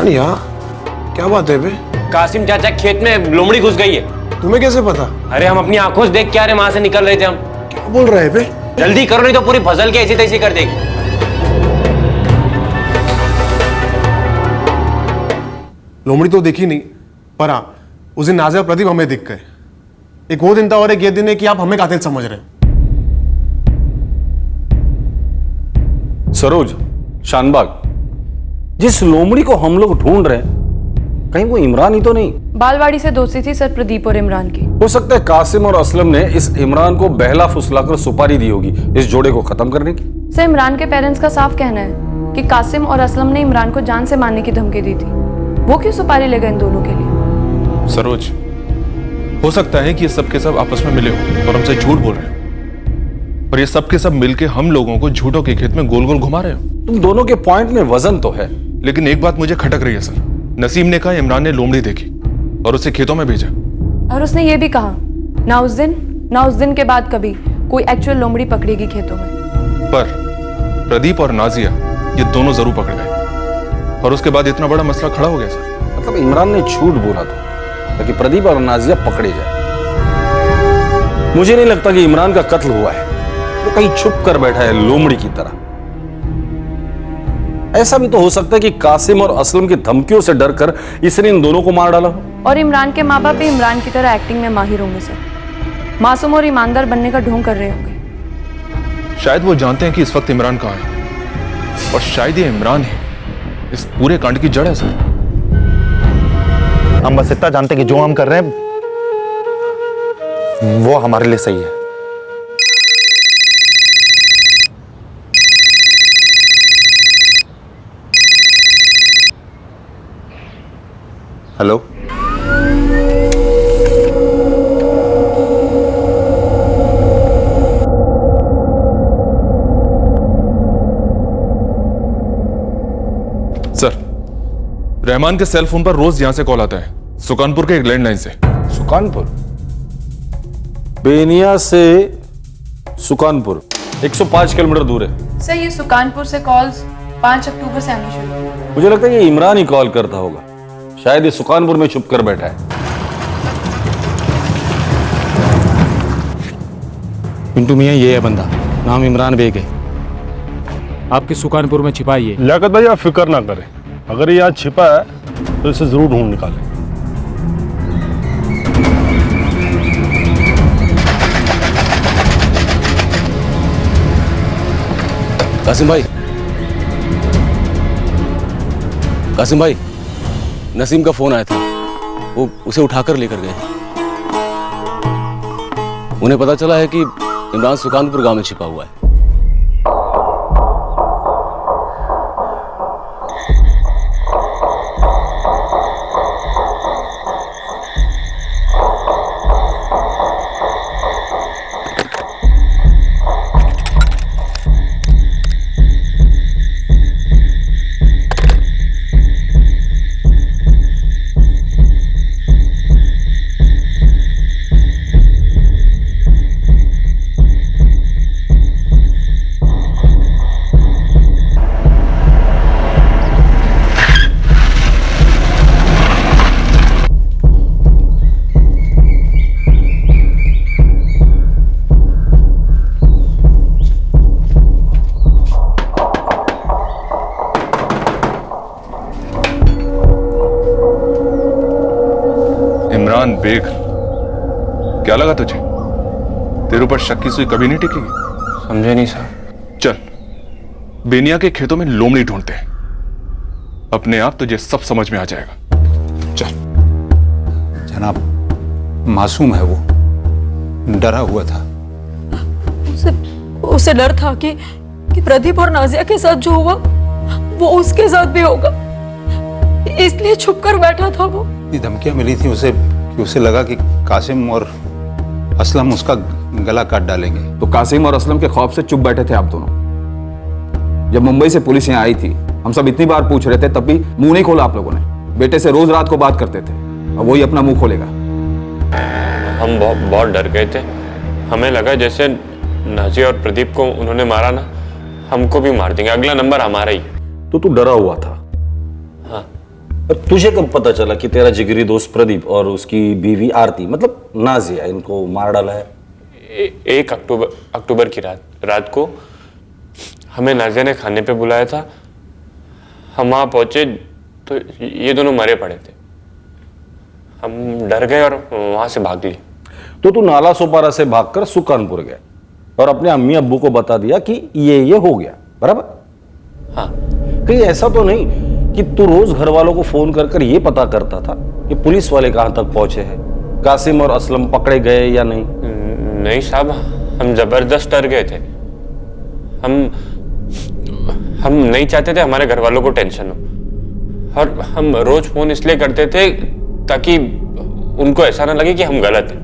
यहाँ क्या बात है बे? कासिम चाचा खेत में लोमड़ी घुस गई है। तुम्हें कैसे पता? अरे हम अपनी आंखों से देख के आ रहे, वहां से निकल रहे थे हम। क्या बोल रहे हैं बे? जल्दी करो नहीं तो पूरी फसल के ऐसी तैसी कर देगी। लोमड़ी तो देखी नहीं, पर हाँ उस दिन नाजिया और प्रदीप हमें दिख गए। एक वो दिन था और एक ये दिन है कि आप हमें कातिल समझ रहे हैं। सरोज, शानबाग, जिस लोमड़ी को हम लोग ढूंढ रहे हैं, कहीं वो इमरान ही तो नहीं? बालवाड़ी से दोस्ती थी सर प्रदीप और इमरान की। हो सकता है कासिम और असलम ने इस इमरान को बहला फुसलाकर सुपारी दी होगी इस जोड़े को खत्म करने की। सर इमरान के पेरेंट्स का साफ कहना है कि कासिम और असलम ने इमरान को जान से मारने की धमकी दी थी। वो क्यों सुपारी ले गए इन दोनों के लिए? सरोज, हो सकता है कि ये सब के सब आपस में मिले हो और हमसे झूठ बोल रहे हो, और ये सब के सब मिलके हम लोगों को झूठों के खेत में गोल गोल घुमा रहे हो। तुम दोनों के पॉइंट में वजन तो है, लेकिन एक बात मुझे खटक रही है सर। नसीम ने कहा इमरान ने लोमड़ी देखी और उसे खेतों में भेजा, और उसने ये भी कहा ना उस दिन के बाद कभी कोई एक्चुअल लोमड़ी पकड़ेगी खेतों में। पर प्रदीप और नाजिया ये दोनों जरूर पकड़ गए, और उसके बाद इतना बड़ा मसला खड़ा हो गया सर। मतलब इमरान ने झूठ बोला था ताकि प्रदीप और नाजिया पकड़े जाए। मुझे नहीं लगता कि इमरान का कत्ल हुआ है, वो कहीं छुप कर बैठा है लोमड़ी की तरह। ऐसा भी तो हो सकता है कि कासिम और असलम की धमकियों से डरकर इसने इन दोनों को मार डाला हो। और इमरान के माँ बाप भी इमरान की तरह एक्टिंग में माहिर होंगे सर, मासूम और ईमानदार बनने का ढोंग कर रहे होंगे। शायद वो जानते हैं कि इस वक्त इमरान कहाँ है, और शायद ये इमरान है इस पूरे कांड की जड़ है सर। हम बस इतना जानते हैं कि जो हम कर रहे हैं वो हमारे लिए सही है। हेलो, सर, रहमान के सेल फोन पर रोज यहां से कॉल आता है, सुकानपुर के एक लैंडलाइन से। सुकानपुर? बेनिया से सुकानपुर 105 किलोमीटर दूर है। सर ये सुकानपुर से कॉल्स 5 अक्टूबर से आनी शुरू हुई। मुझे लगता है ये इमरान ही कॉल करता होगा, शायद ये सुकानपुर में छुप कर बैठा है। पिंटू मियां, ये है बंदा, नाम इमरान बेग है, आपके सुकानपुर में छिपा ही है। लियाकत भाई आप फिक्र ना करें, अगर ये यहाँ छिपा है तो इसे जरूर ढूंढ निकालें। कासिम भाई, कासिम भाई, नसीम का फोन आया था, वो उसे उठाकर लेकर गए। उन्हें पता चला है कि इमरान सुकानपुर गांव में छिपा हुआ है। इमरान बेग, क्या लगा तुझे? तेरे ऊपर शक की सुई कभी नहीं टिकेगी। समझे नहीं साहब। चल बेनिया के खेतों में लोमड़ी ढूंढते हैं, अपने आप तुझे सब समझ में आ जाएगा। चल। जनाब, मासूम है वो, डरा हुआ था। उसे डर था कि प्रदीप और नाजिया के साथ जो हुआ वो उसके साथ भी होगा, इसलिए छुप कर बैठा था वो। धमकियां मिली थी उसे कि उसे लगा कि कासिम और असलम उसका गला काट डालेंगे। तो कासिम और असलम के खौफ से चुप बैठे थे आप दोनों। जब मुंबई से पुलिस यहाँ आई थी, हम सब इतनी बार पूछ रहे थे, तब भी मुंह नहीं खोला आप लोगों ने। बेटे से रोज रात को बात करते थे, अब वही अपना मुंह खोलेगा। हम बहुत डर गए थे। हमें लगा जैसे नाजिया और प्रदीप को उन्होंने मारा ना, हमको भी मार देंगे, अगला नंबर हमारा ही। तो तू डरा हुआ था? हाँ। तुझे कब पता चला कि तेरा जिगरी दोस्त प्रदीप और उसकी बीवी आरती, मतलब नाजिया, इनको मार डाला है? 1 अक्टूबर की रात को हमें नाजिया ने खाने पे बुलाया था। हम वहाँ पहुंचे तो ये दोनों मरे पड़े थे। हम डर गए और वहां से भाग लिए। तो तू नाला सोपारा से भागकर सुकानपुर गया और अपने अम्मी अब्बू को बता दिया कि ये हो गया, बराबर? हाँ। कहीं ऐसा तो नहीं कि तू रोज घर वालों को फोन कर ये पता करता था कि पुलिस वाले कहां तक पहुंचे हैं, कासिम और असलम पकड़े गए या नहीं? नहीं साहब, हम जबरदस्त डर गए थे। हम नहीं चाहते थे हमारे घर वालों को टेंशन हो, और हम रोज फोन इसलिए करते थे ताकि उनको ऐसा ना लगे कि हम गलत हैं।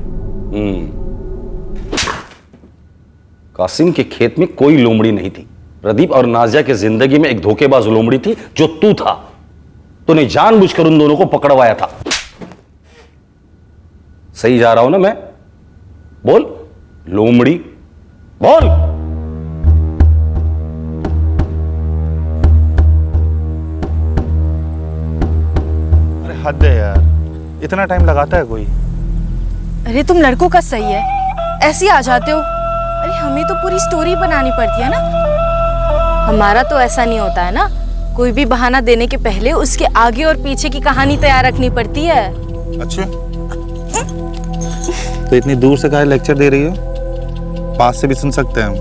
कासिम के खेत में कोई लोमड़ी नहीं थी। प्रदीप और नाजिया के जिंदगी में एक धोखेबाज लोमड़ी थी जो तू था। तूने जानबूझकर उन दोनों को पकड़वाया था। सही जा रहा हूं ना मैं? बोल लोमड़ी, बोल। अरे हद है यार, इतना टाइम लगाता है कोई? अरे तुम लड़कों का सही है, ऐसे ही आ जाते हो। अरे हमें तो पूरी स्टोरी बनानी पड़ती है ना। हमारा तो ऐसा नहीं होता है ना, कोई भी बहाना देने के पहले उसके आगे और पीछे की कहानी तैयार रखनी पड़ती है। अच्छा, तो इतनी दूर से काहे लेक्चर दे रही हो? पास से भी सुन सकते हैं हम।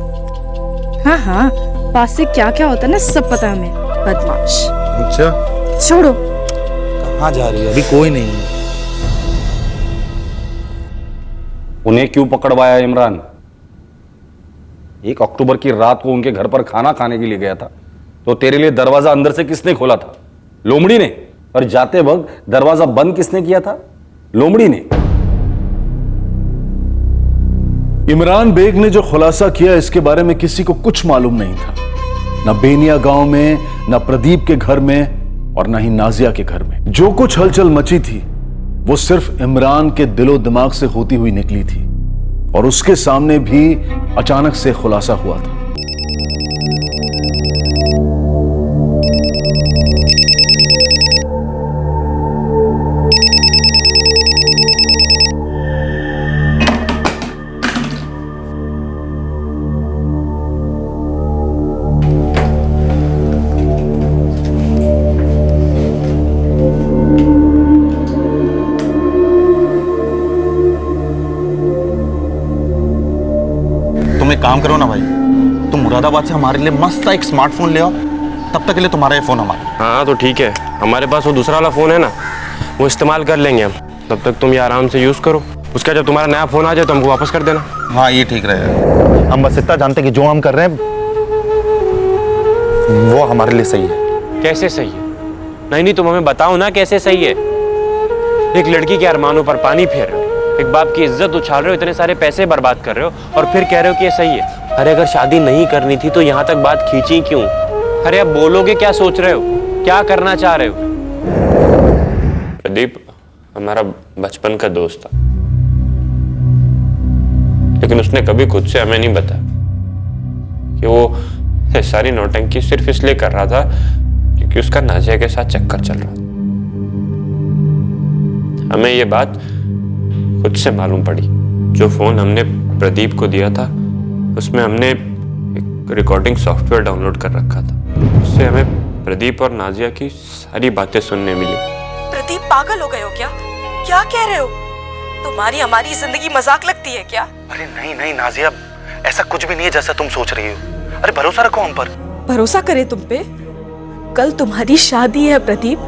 हाँ हाँ, पास से क्या क्या होता है ना सब पता है हमें, बदमाश। अच्छा छोड़ो। कहाँ जा रही है? अभी कोई नहीं है। उन्हें क्यों पकड़वाया इमरान? 1 अक्टूबर की रात को उनके घर पर खाना खाने के लिए गया था, तो तेरे लिए दरवाजा अंदर से किसने खोला था? लोमड़ी ने। और जाते वक्त दरवाजा बंद किसने किया था? लोमड़ी ने। इमरान बेग ने जो खुलासा किया इसके बारे में किसी को कुछ मालूम नहीं था, न बेनिया गांव में, न प्रदीप के घर में, और न ही नाजिया के घर में। जो कुछ हलचल मची थी वो सिर्फ इमरान के दिलो दिमाग से होती हुई निकली थी, और उसके सामने भी अचानक से खुलासा हुआ था। तुम एक काम करो ना भाई, तुम मुरादाबाद से हमारे लिए मस्त सा एक स्मार्टफोन ले आओ, तब तक के लिए तुम्हारा ये फोन हमारा। हाँ तो ठीक है, हमारे पास वो दूसरा वाला फ़ोन है ना, वो इस्तेमाल कर लेंगे हम। तब तक तुम ये आराम से यूज़ करो, उसका जब तुम्हारा नया फ़ोन आ जाए तो हमको वापस कर देना। हाँ ये ठीक रहेगा। हम बस इतना जानते कि जो हम कर रहे हैं वो हमारे लिए सही है। कैसे सही है? नहीं तुम हमें बताओ ना कैसे सही है। एक लड़की के अरमानों पर पानी फेर रहे हो, एक बाप की इज्जत उछाल रहे हो, इतने सारे पैसे बर्बाद कर रहे हो और फिर कह रहे हो कि ये सही है। अरे अगर शादी नहीं करनी थी तो यहाँ तक बात खींची क्यों? अरे अब बोलोगे, क्या सोच रहे हो, क्या करना चाह रहे हो? प्रदीप हमारा बचपन का दोस्त था, लेकिन उसने कभी खुद से हमें नहीं बताया कि वो सारी नौटंकी सिर्फ इसलिए कर रहा था क्योंकि उसका नाजिया के साथ चक्कर चल रहा था। हमें ये बात खुद से मालूम पड़ी। जो फोन हमने प्रदीप को दिया था उसमें हमने एक रिकॉर्डिंग सॉफ्टवेयर डाउनलोड कर रखा था। उससे हमें प्रदीप और नाजिया की सारी बातें सुनने मिली। प्रदीप पागल हो गए हो क्या? क्या कह रहे हो? तुम्हारी हमारी जिंदगी मजाक लगती है क्या? अरे नहीं नहीं नाजिया, ऐसा कुछ भी नहीं है जैसा तुम सोच रही हो। अरे भरोसा रखो हम पर। भरोसा करे तुम पे? कल तुम्हारी शादी है प्रदीप,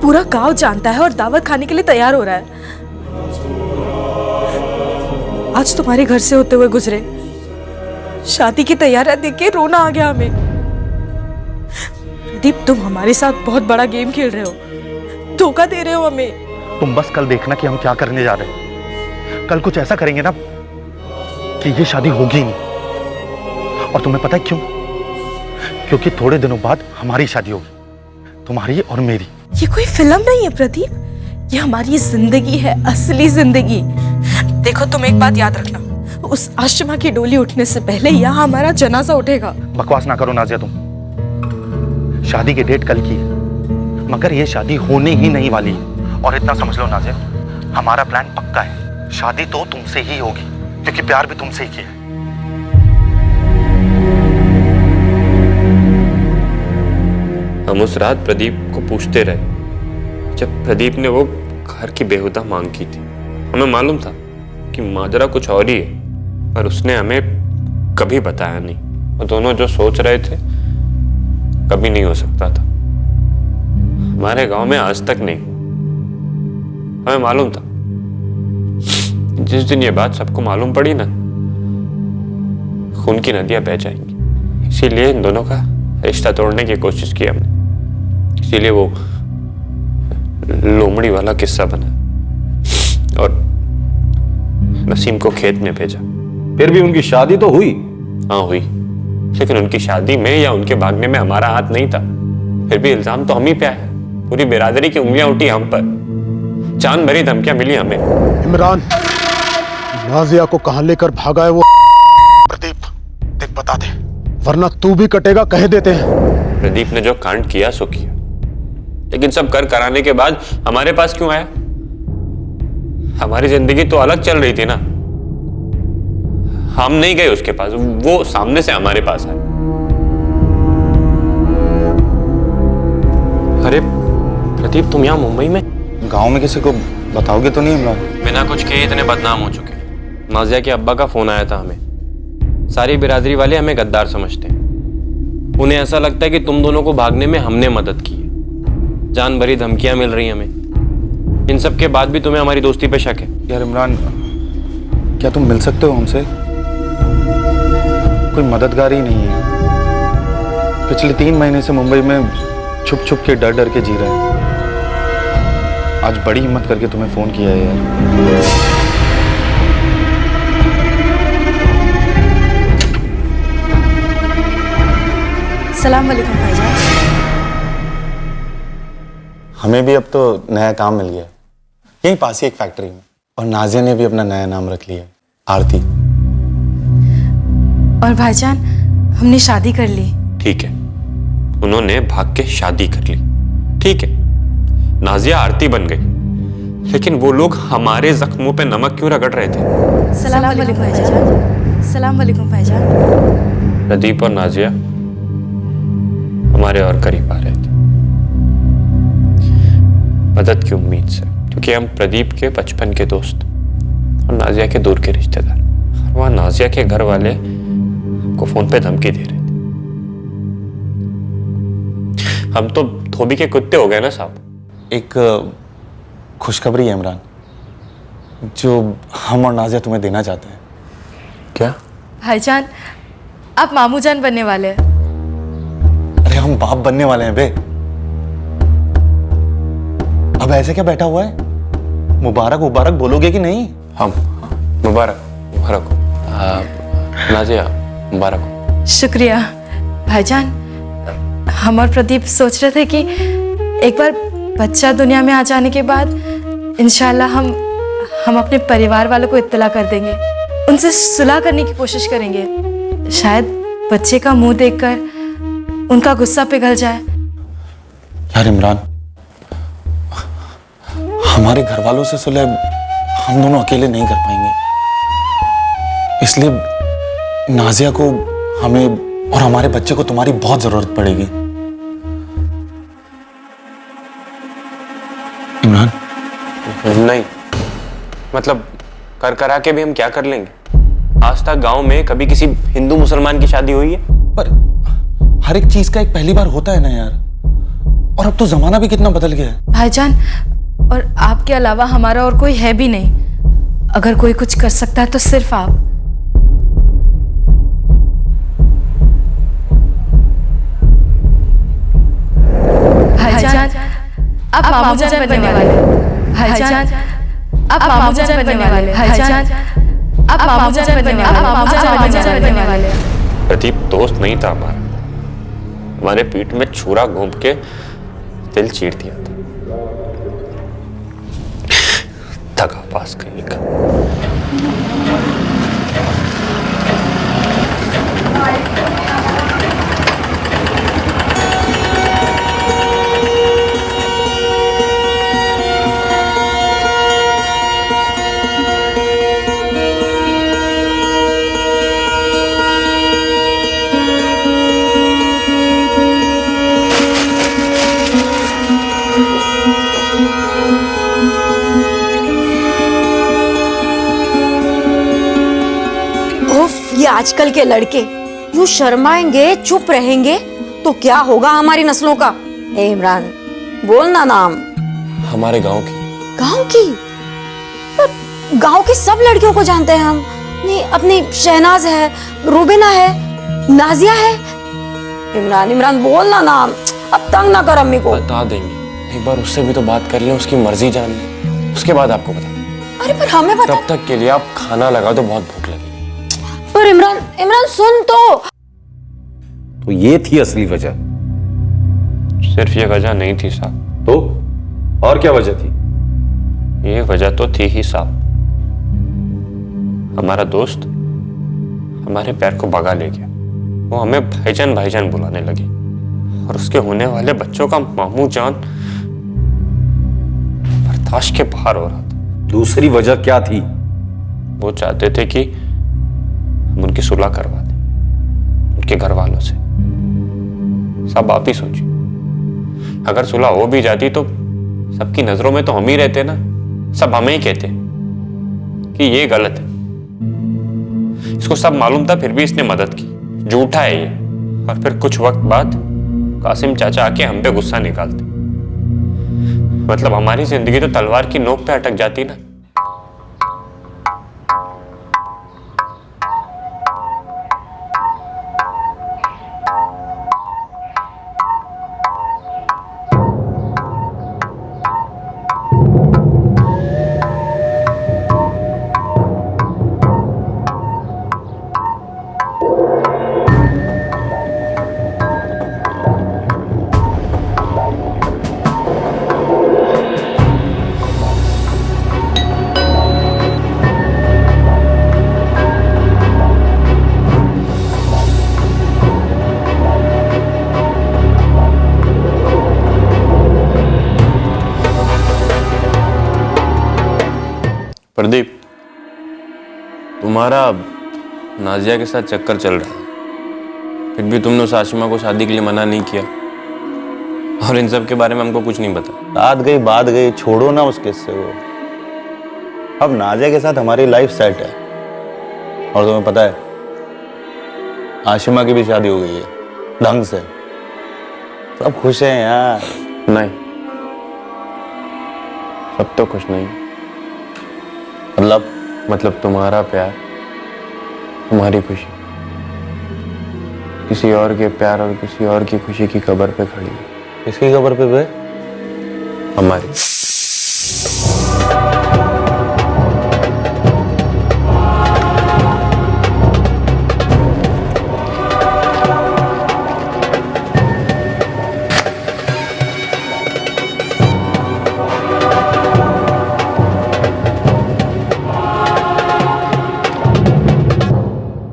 पूरा गांव जानता है और दावत खाने के लिए तैयार हो रहा है। आज तुम्हारे घर से होते हुए गुजरे, शादी की तैयारियां देख के रोना आ गया हमें। प्रदीप तुम हमारे साथ बहुत बड़ा गेम खेल रहे हो, धोखा दे रहे हो हमें। तुम बस कल देखना कि हम क्या करने जा रहे हैं। कल कुछ ऐसा करेंगे ना कि ये शादी होगी नहीं। और तुम्हें पता है क्यों? क्योंकि थोड़े दिनों बाद हमारी शादी होगी, तुम्हारी और मेरी। ये कोई फिल्म नहीं है प्रदीप, ये हमारी जिंदगी है, असली जिंदगी। देखो तुम एक बात याद रखना, उस आशिमा की डोली उठने से पहले यहाँ हमारा जनाजा उठेगा। बकवास ना करो नाजिया, तुम शादी की डेट कल की है, मगर ये शादी होने ही नहीं वाली है। और इतना समझ लो नाजिया, हमारा प्लान पक्का है। शादी तो तुमसे ही होगी क्योंकि प्यार भी तुमसे ही किया है। हम उस रात प्रदीप को पूछते रहे जब प्रदीप ने वो घर की बेहुदा मांग की थी। हमें मालूम था कि माजरा कुछ और ही है, पर उसने हमें कभी बताया नहीं। वो दोनों जो सोच रहे थे कभी नहीं हो सकता था। हमारे गांव में आज तक नहीं। हमें मालूम था जिस दिन ये बात सबको मालूम पड़ी ना, खून की नदियां बह जाएंगी। इसीलिए इन दोनों का रिश्ता तोड़ने की कोशिश की हमने। इसीलिए वो लोमड़ी वाला किस्सा बना और नसीम को खेत में भेजा। फिर भी उनकी शादी तो हुई। हाँ हुई, लेकिन उनकी शादी में या उनके भागने में हमारा हाथ नहीं था। फिर भी इल्जाम तो हम ही पे आया। पूरी बिरादरी की उंगलियां उठी हम पर, जान भरी धमकियां मिली हमें। इमरान, नाजिया को कहां लेकर भागा है वो? प्रदीप देख बता दे, वरना तू भी कटेगा, कह देते हैं। प्रदीप ने जो कांड किया सो किया, लेकिन सब कर कराने के बाद हमारे पास क्यों आया? हमारी जिंदगी तो अलग चल रही थी ना। हम नहीं गए उसके पास, वो सामने से हमारे पास आया। अरे प्रदीप, तुम यहाँ मुंबई में गांव में किसी को बताओगे तो नहीं? इमरान बिना कुछ किए इतने बदनाम हो चुके। नाजिया के अब्बा का फोन आया था हमें। सारी बिरादरी वाले हमें गद्दार समझते हैं। उन्हें ऐसा लगता है कि तुम दोनों को भागने में हमने मदद की है। जान भरी धमकियां मिल रही हमें। इन सब के बाद भी तुम्हें हमारी दोस्ती पे शक है? यार इमरान, क्या तुम मिल सकते हो हमसे? कोई मददगार ही नहीं है। पिछले 3 महीने से मुंबई में छुप छुप के डर डर के जी रहे हैं। आज बड़ी हिम्मत करके तुम्हें फोन किया है यार। सलाम वालेकुम भाईजान। हमें भी अब तो नया काम मिल गया, यहीं पास ही एक फैक्ट्री में। और नाजिया ने भी अपना नया नाम रख लिया, आरती। और भाईजान, हमने शादी कर ली। ठीक है, उन्होंने भाग के शादी कर ली, ठीक है। नाजिया आरती बन गई, लेकिन वो लोग हमारे जख्मों पे नमक क्यों रगड़ रहे थे? सलाम वालेकुम भाईजान। सलाम वालेकुम भाईजान। प्रदीप और नाजिया हमारे और करीब आ रहे थे, मदद की उम्मीद से, क्योंकि हम प्रदीप के बचपन के दोस्त और नाजिया के दूर के रिश्तेदार। वहाँ नाजिया के घर वाले को फोन पे धमकी दे रहे हम तो धोबी के कुत्ते हो गए ना साहब। एक खुशखबरी है इमरान, जो हम और नाजिया तुम्हें देना चाहते हैं। क्या? भाईजान, आप मामू जान बनने वाले हैं। अरे हम बाप बनने वाले हैं बे। अब ऐसे क्या बैठा हुआ है? मुबारक मुबारक बोलोगे कि नहीं? हम मुबारक मुबारक हो। नाजिया मुबारक हो। शुक्रिया भाईजान। हम और प्रदीप सोच रहे थे कि एक बार बच्चा दुनिया में आ जाने के बाद इंशाल्लाह हम अपने परिवार वालों को इत्तला कर देंगे, उनसे सुलह करने की कोशिश करेंगे। शायद बच्चे का मुंह देखकर उनका गुस्सा पिघल जाए। यार इमरान, हमारे घर वालों से सुलह हम दोनों अकेले नहीं कर पाएंगे, इसलिए नाजिया को, हमें और हमारे बच्चे को तुम्हारी बहुत जरूरत पड़ेगी। इमरान? नहीं, मतलब कर करा के भी हम क्या कर लेंगे? आज तक गांव में कभी किसी हिंदू मुसलमान की शादी हुई है? पर हर एक चीज का एक पहली बार होता है ना यार, और अब तो जमाना भी कितना बदल गया है। भाईजान, और आपके अलावा हमारा और कोई है भी नहीं। अगर कोई कुछ कर सकता है तो सिर्फ आप। भाईजान, आप मामू जान बनने वाले। भाईजान, आप मामू जान बनने वाले। भाईजान, आप मामू जान बनने वाले। प्रदीप दोस्त नहीं था हमारा, हमारे पीठ में छुरा घूम के दिल चीर दिया था। दगा पास कहीं का। ये आजकल के लड़के यूं शर्माएंगे, चुप रहेंगे तो क्या होगा हमारी नस्लों का? ए इमरान, बोलना नाम। हमारे गांव की। गांव की? पर गांव की सब लड़कियों को जानते हैं हम। नहीं, अपनी शहनाज है, रूबीना है, नाजिया है। इमरान इमरान बोलना नाम, अब तंग ना कर अम्मी को। बता देंगे, एक बार उससे भी तो बात कर लें, उसकी मर्जी जान लें, उसके बाद आपको बता। अरे पर हमें बता। तब तक के लिए आप खाना लगा दो, बहुत भूख लगी। पर इमरान इमरान सुन तो ये थी असली वजह? सिर्फ ये वजह नहीं थी साहब। तो और क्या वजह थी? ये वजह तो थी ही साहब। हमारा दोस्त हमारे पैर को भगा ले गया। वो हमें भाईजान भाईजान बुलाने लगे और उसके होने वाले बच्चों का मामू जान बर्दाश्त के बाहर हो रहा था। दूसरी वजह क्या थी? वो चाहते थे कि हम उनकी सुलह करवा दें उनके घर वालों से। सब आप ही सोचिए, अगर सुलह हो भी जाती तो सबकी नजरों में तो हम ही रहते ना। सब हमें ही कहते कि ये गलत है। इसको सब मालूम था, फिर भी इसने मदद की। झूठा है ये। और फिर कुछ वक्त बाद कासिम चाचा आके हम पे गुस्सा निकालते। मतलब हमारी जिंदगी तो तलवार की नोक पे अटक जाती ना। प्रदीप, तुम्हारा नाजिया के साथ चक्कर चल रहा है, फिर भी तुमने उस आशिमा को शादी के लिए मना नहीं किया और इन सब के बारे में हमको कुछ नहीं पता। बात गई, छोड़ो ना उस किस्से को। अब नाजिया के साथ हमारी लाइफ सेट है और तुम्हें पता है आशिमा की भी शादी हो गई है ढंग से। सब खुश हैं यार। नहीं, सब तो खुश नहीं। मतलब तुम्हारा प्यार, तुम्हारी खुशी किसी और के प्यार और किसी और की खुशी की कब्र पे खड़ी है। किसकी कब्र पे बे? हमारी।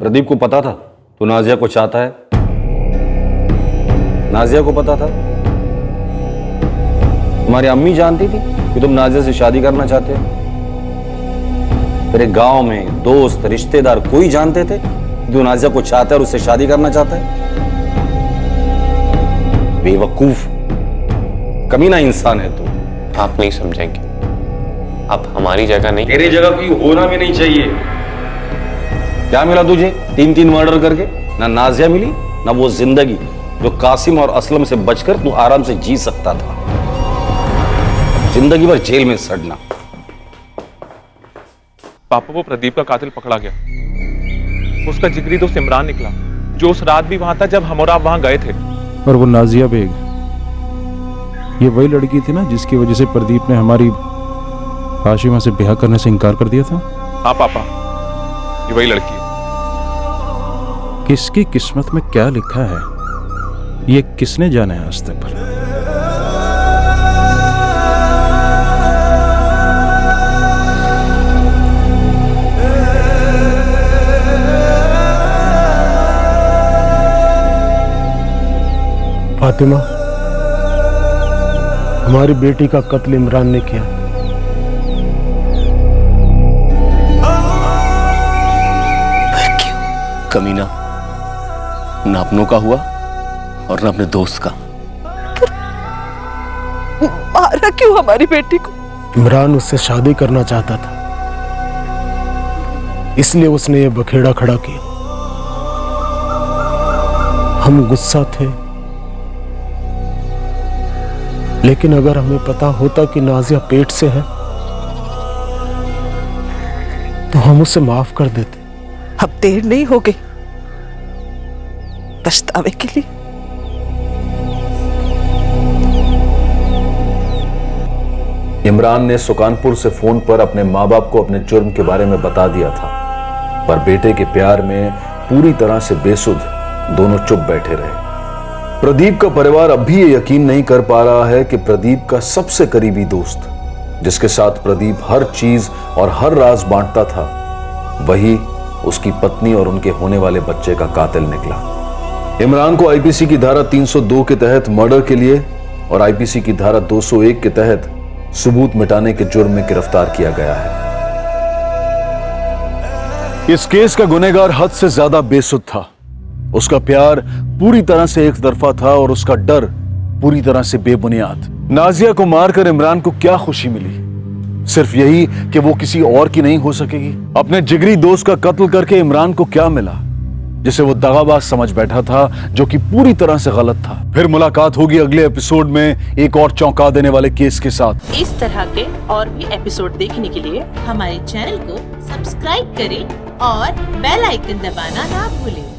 प्रदीप को पता था तू नाजिया को चाहता है? नाजिया को पता था? तुम्हारी अम्मी जानती थी कि तुम नाजिया से शादी करना चाहते हो? तेरे गांव में दोस्त रिश्तेदार कोई जानते थे कि तू नाजिया को चाहता है और उससे शादी करना चाहता है? बेवकूफ, कमीना इंसान है तू। आप नहीं समझेंगे। आप हमारी जगह नहीं। तेरी जगह कोई होना भी नहीं चाहिए। क्या मिला तुझे 3-3 मर्डर करके? ना नाजिया मिली ना वो जिंदगी जो कासिम और असलम से बचकर तू आराम से जी सकता था। जिंदगी भर जेल में सड़ना। पापा, वो प्रदीप का कातिल पकड़ा गया। उसका जिगरी दोस्त इमरान निकला, जो उस रात भी वहां था जब हम और आप वहां गए थे। और वो नाजिया बेग, ये वही लड़की थी ना जिसकी वजह से प्रदीप ने हमारी हाशिमा से ब्याह करने से इनकार कर दिया था? हाँ पापा, ये वही लड़की है। किसकी किस्मत में क्या लिखा है ये किसने जाना है आज तक भला? फातिमा, हमारी बेटी का कत्ल इमरान ने किया। कमीना, ना अपनों का हुआ और ना अपने दोस्त का। मारा क्यों हमारी बेटी को? इमरान उससे शादी करना चाहता था, इसलिए उसने ये बखेड़ा खड़ा किया। हम गुस्सा थे, लेकिन अगर हमें पता होता कि नाजिया पेट से है तो हम उसे माफ कर देते। अब देर नहीं हो गई पछतावे के लिए। इमरान ने सुकानपुर से फोन पर अपने माँ बाप को अपने जुर्म के बारे में बता दिया था, पर बेटे के प्यार में पूरी तरह से बेसुध दोनों चुप बैठे रहे। प्रदीप का परिवार अब भी ये यकीन नहीं कर पा रहा है कि प्रदीप का सबसे करीबी दोस्त, जिसके साथ प्रदीप हर चीज और हर राज बांटता था, वही उसकी पत्नी और उनके होने वाले बच्चे का कातिल निकला। इमरान को आईपीसी की धारा 302 के तहत मर्डर के लिए और आईपीसी की धारा 201 के तहत सबूत मिटाने के जुर्म में गिरफ्तार किया गया है। इस केस का गुनहगार हद से ज्यादा बेसुध था। उसका प्यार पूरी तरह से एक तरफा था और उसका डर पूरी तरह से बेबुनियाद। नाजिया को मारकर इमरान को क्या खुशी मिली? सिर्फ यही कि वो किसी और की नहीं हो सकेगी। अपने जिगरी दोस्त का कत्ल करके इमरान को क्या मिला जिसे वो दगाबाज समझ बैठा था, जो कि पूरी तरह से गलत था। फिर मुलाकात होगी अगले एपिसोड में एक और चौंका देने वाले केस के साथ। इस तरह के और भी एपिसोड देखने के लिए हमारे चैनल को सब्सक्राइब करें और बेल आइकन दबाना ना भूलें।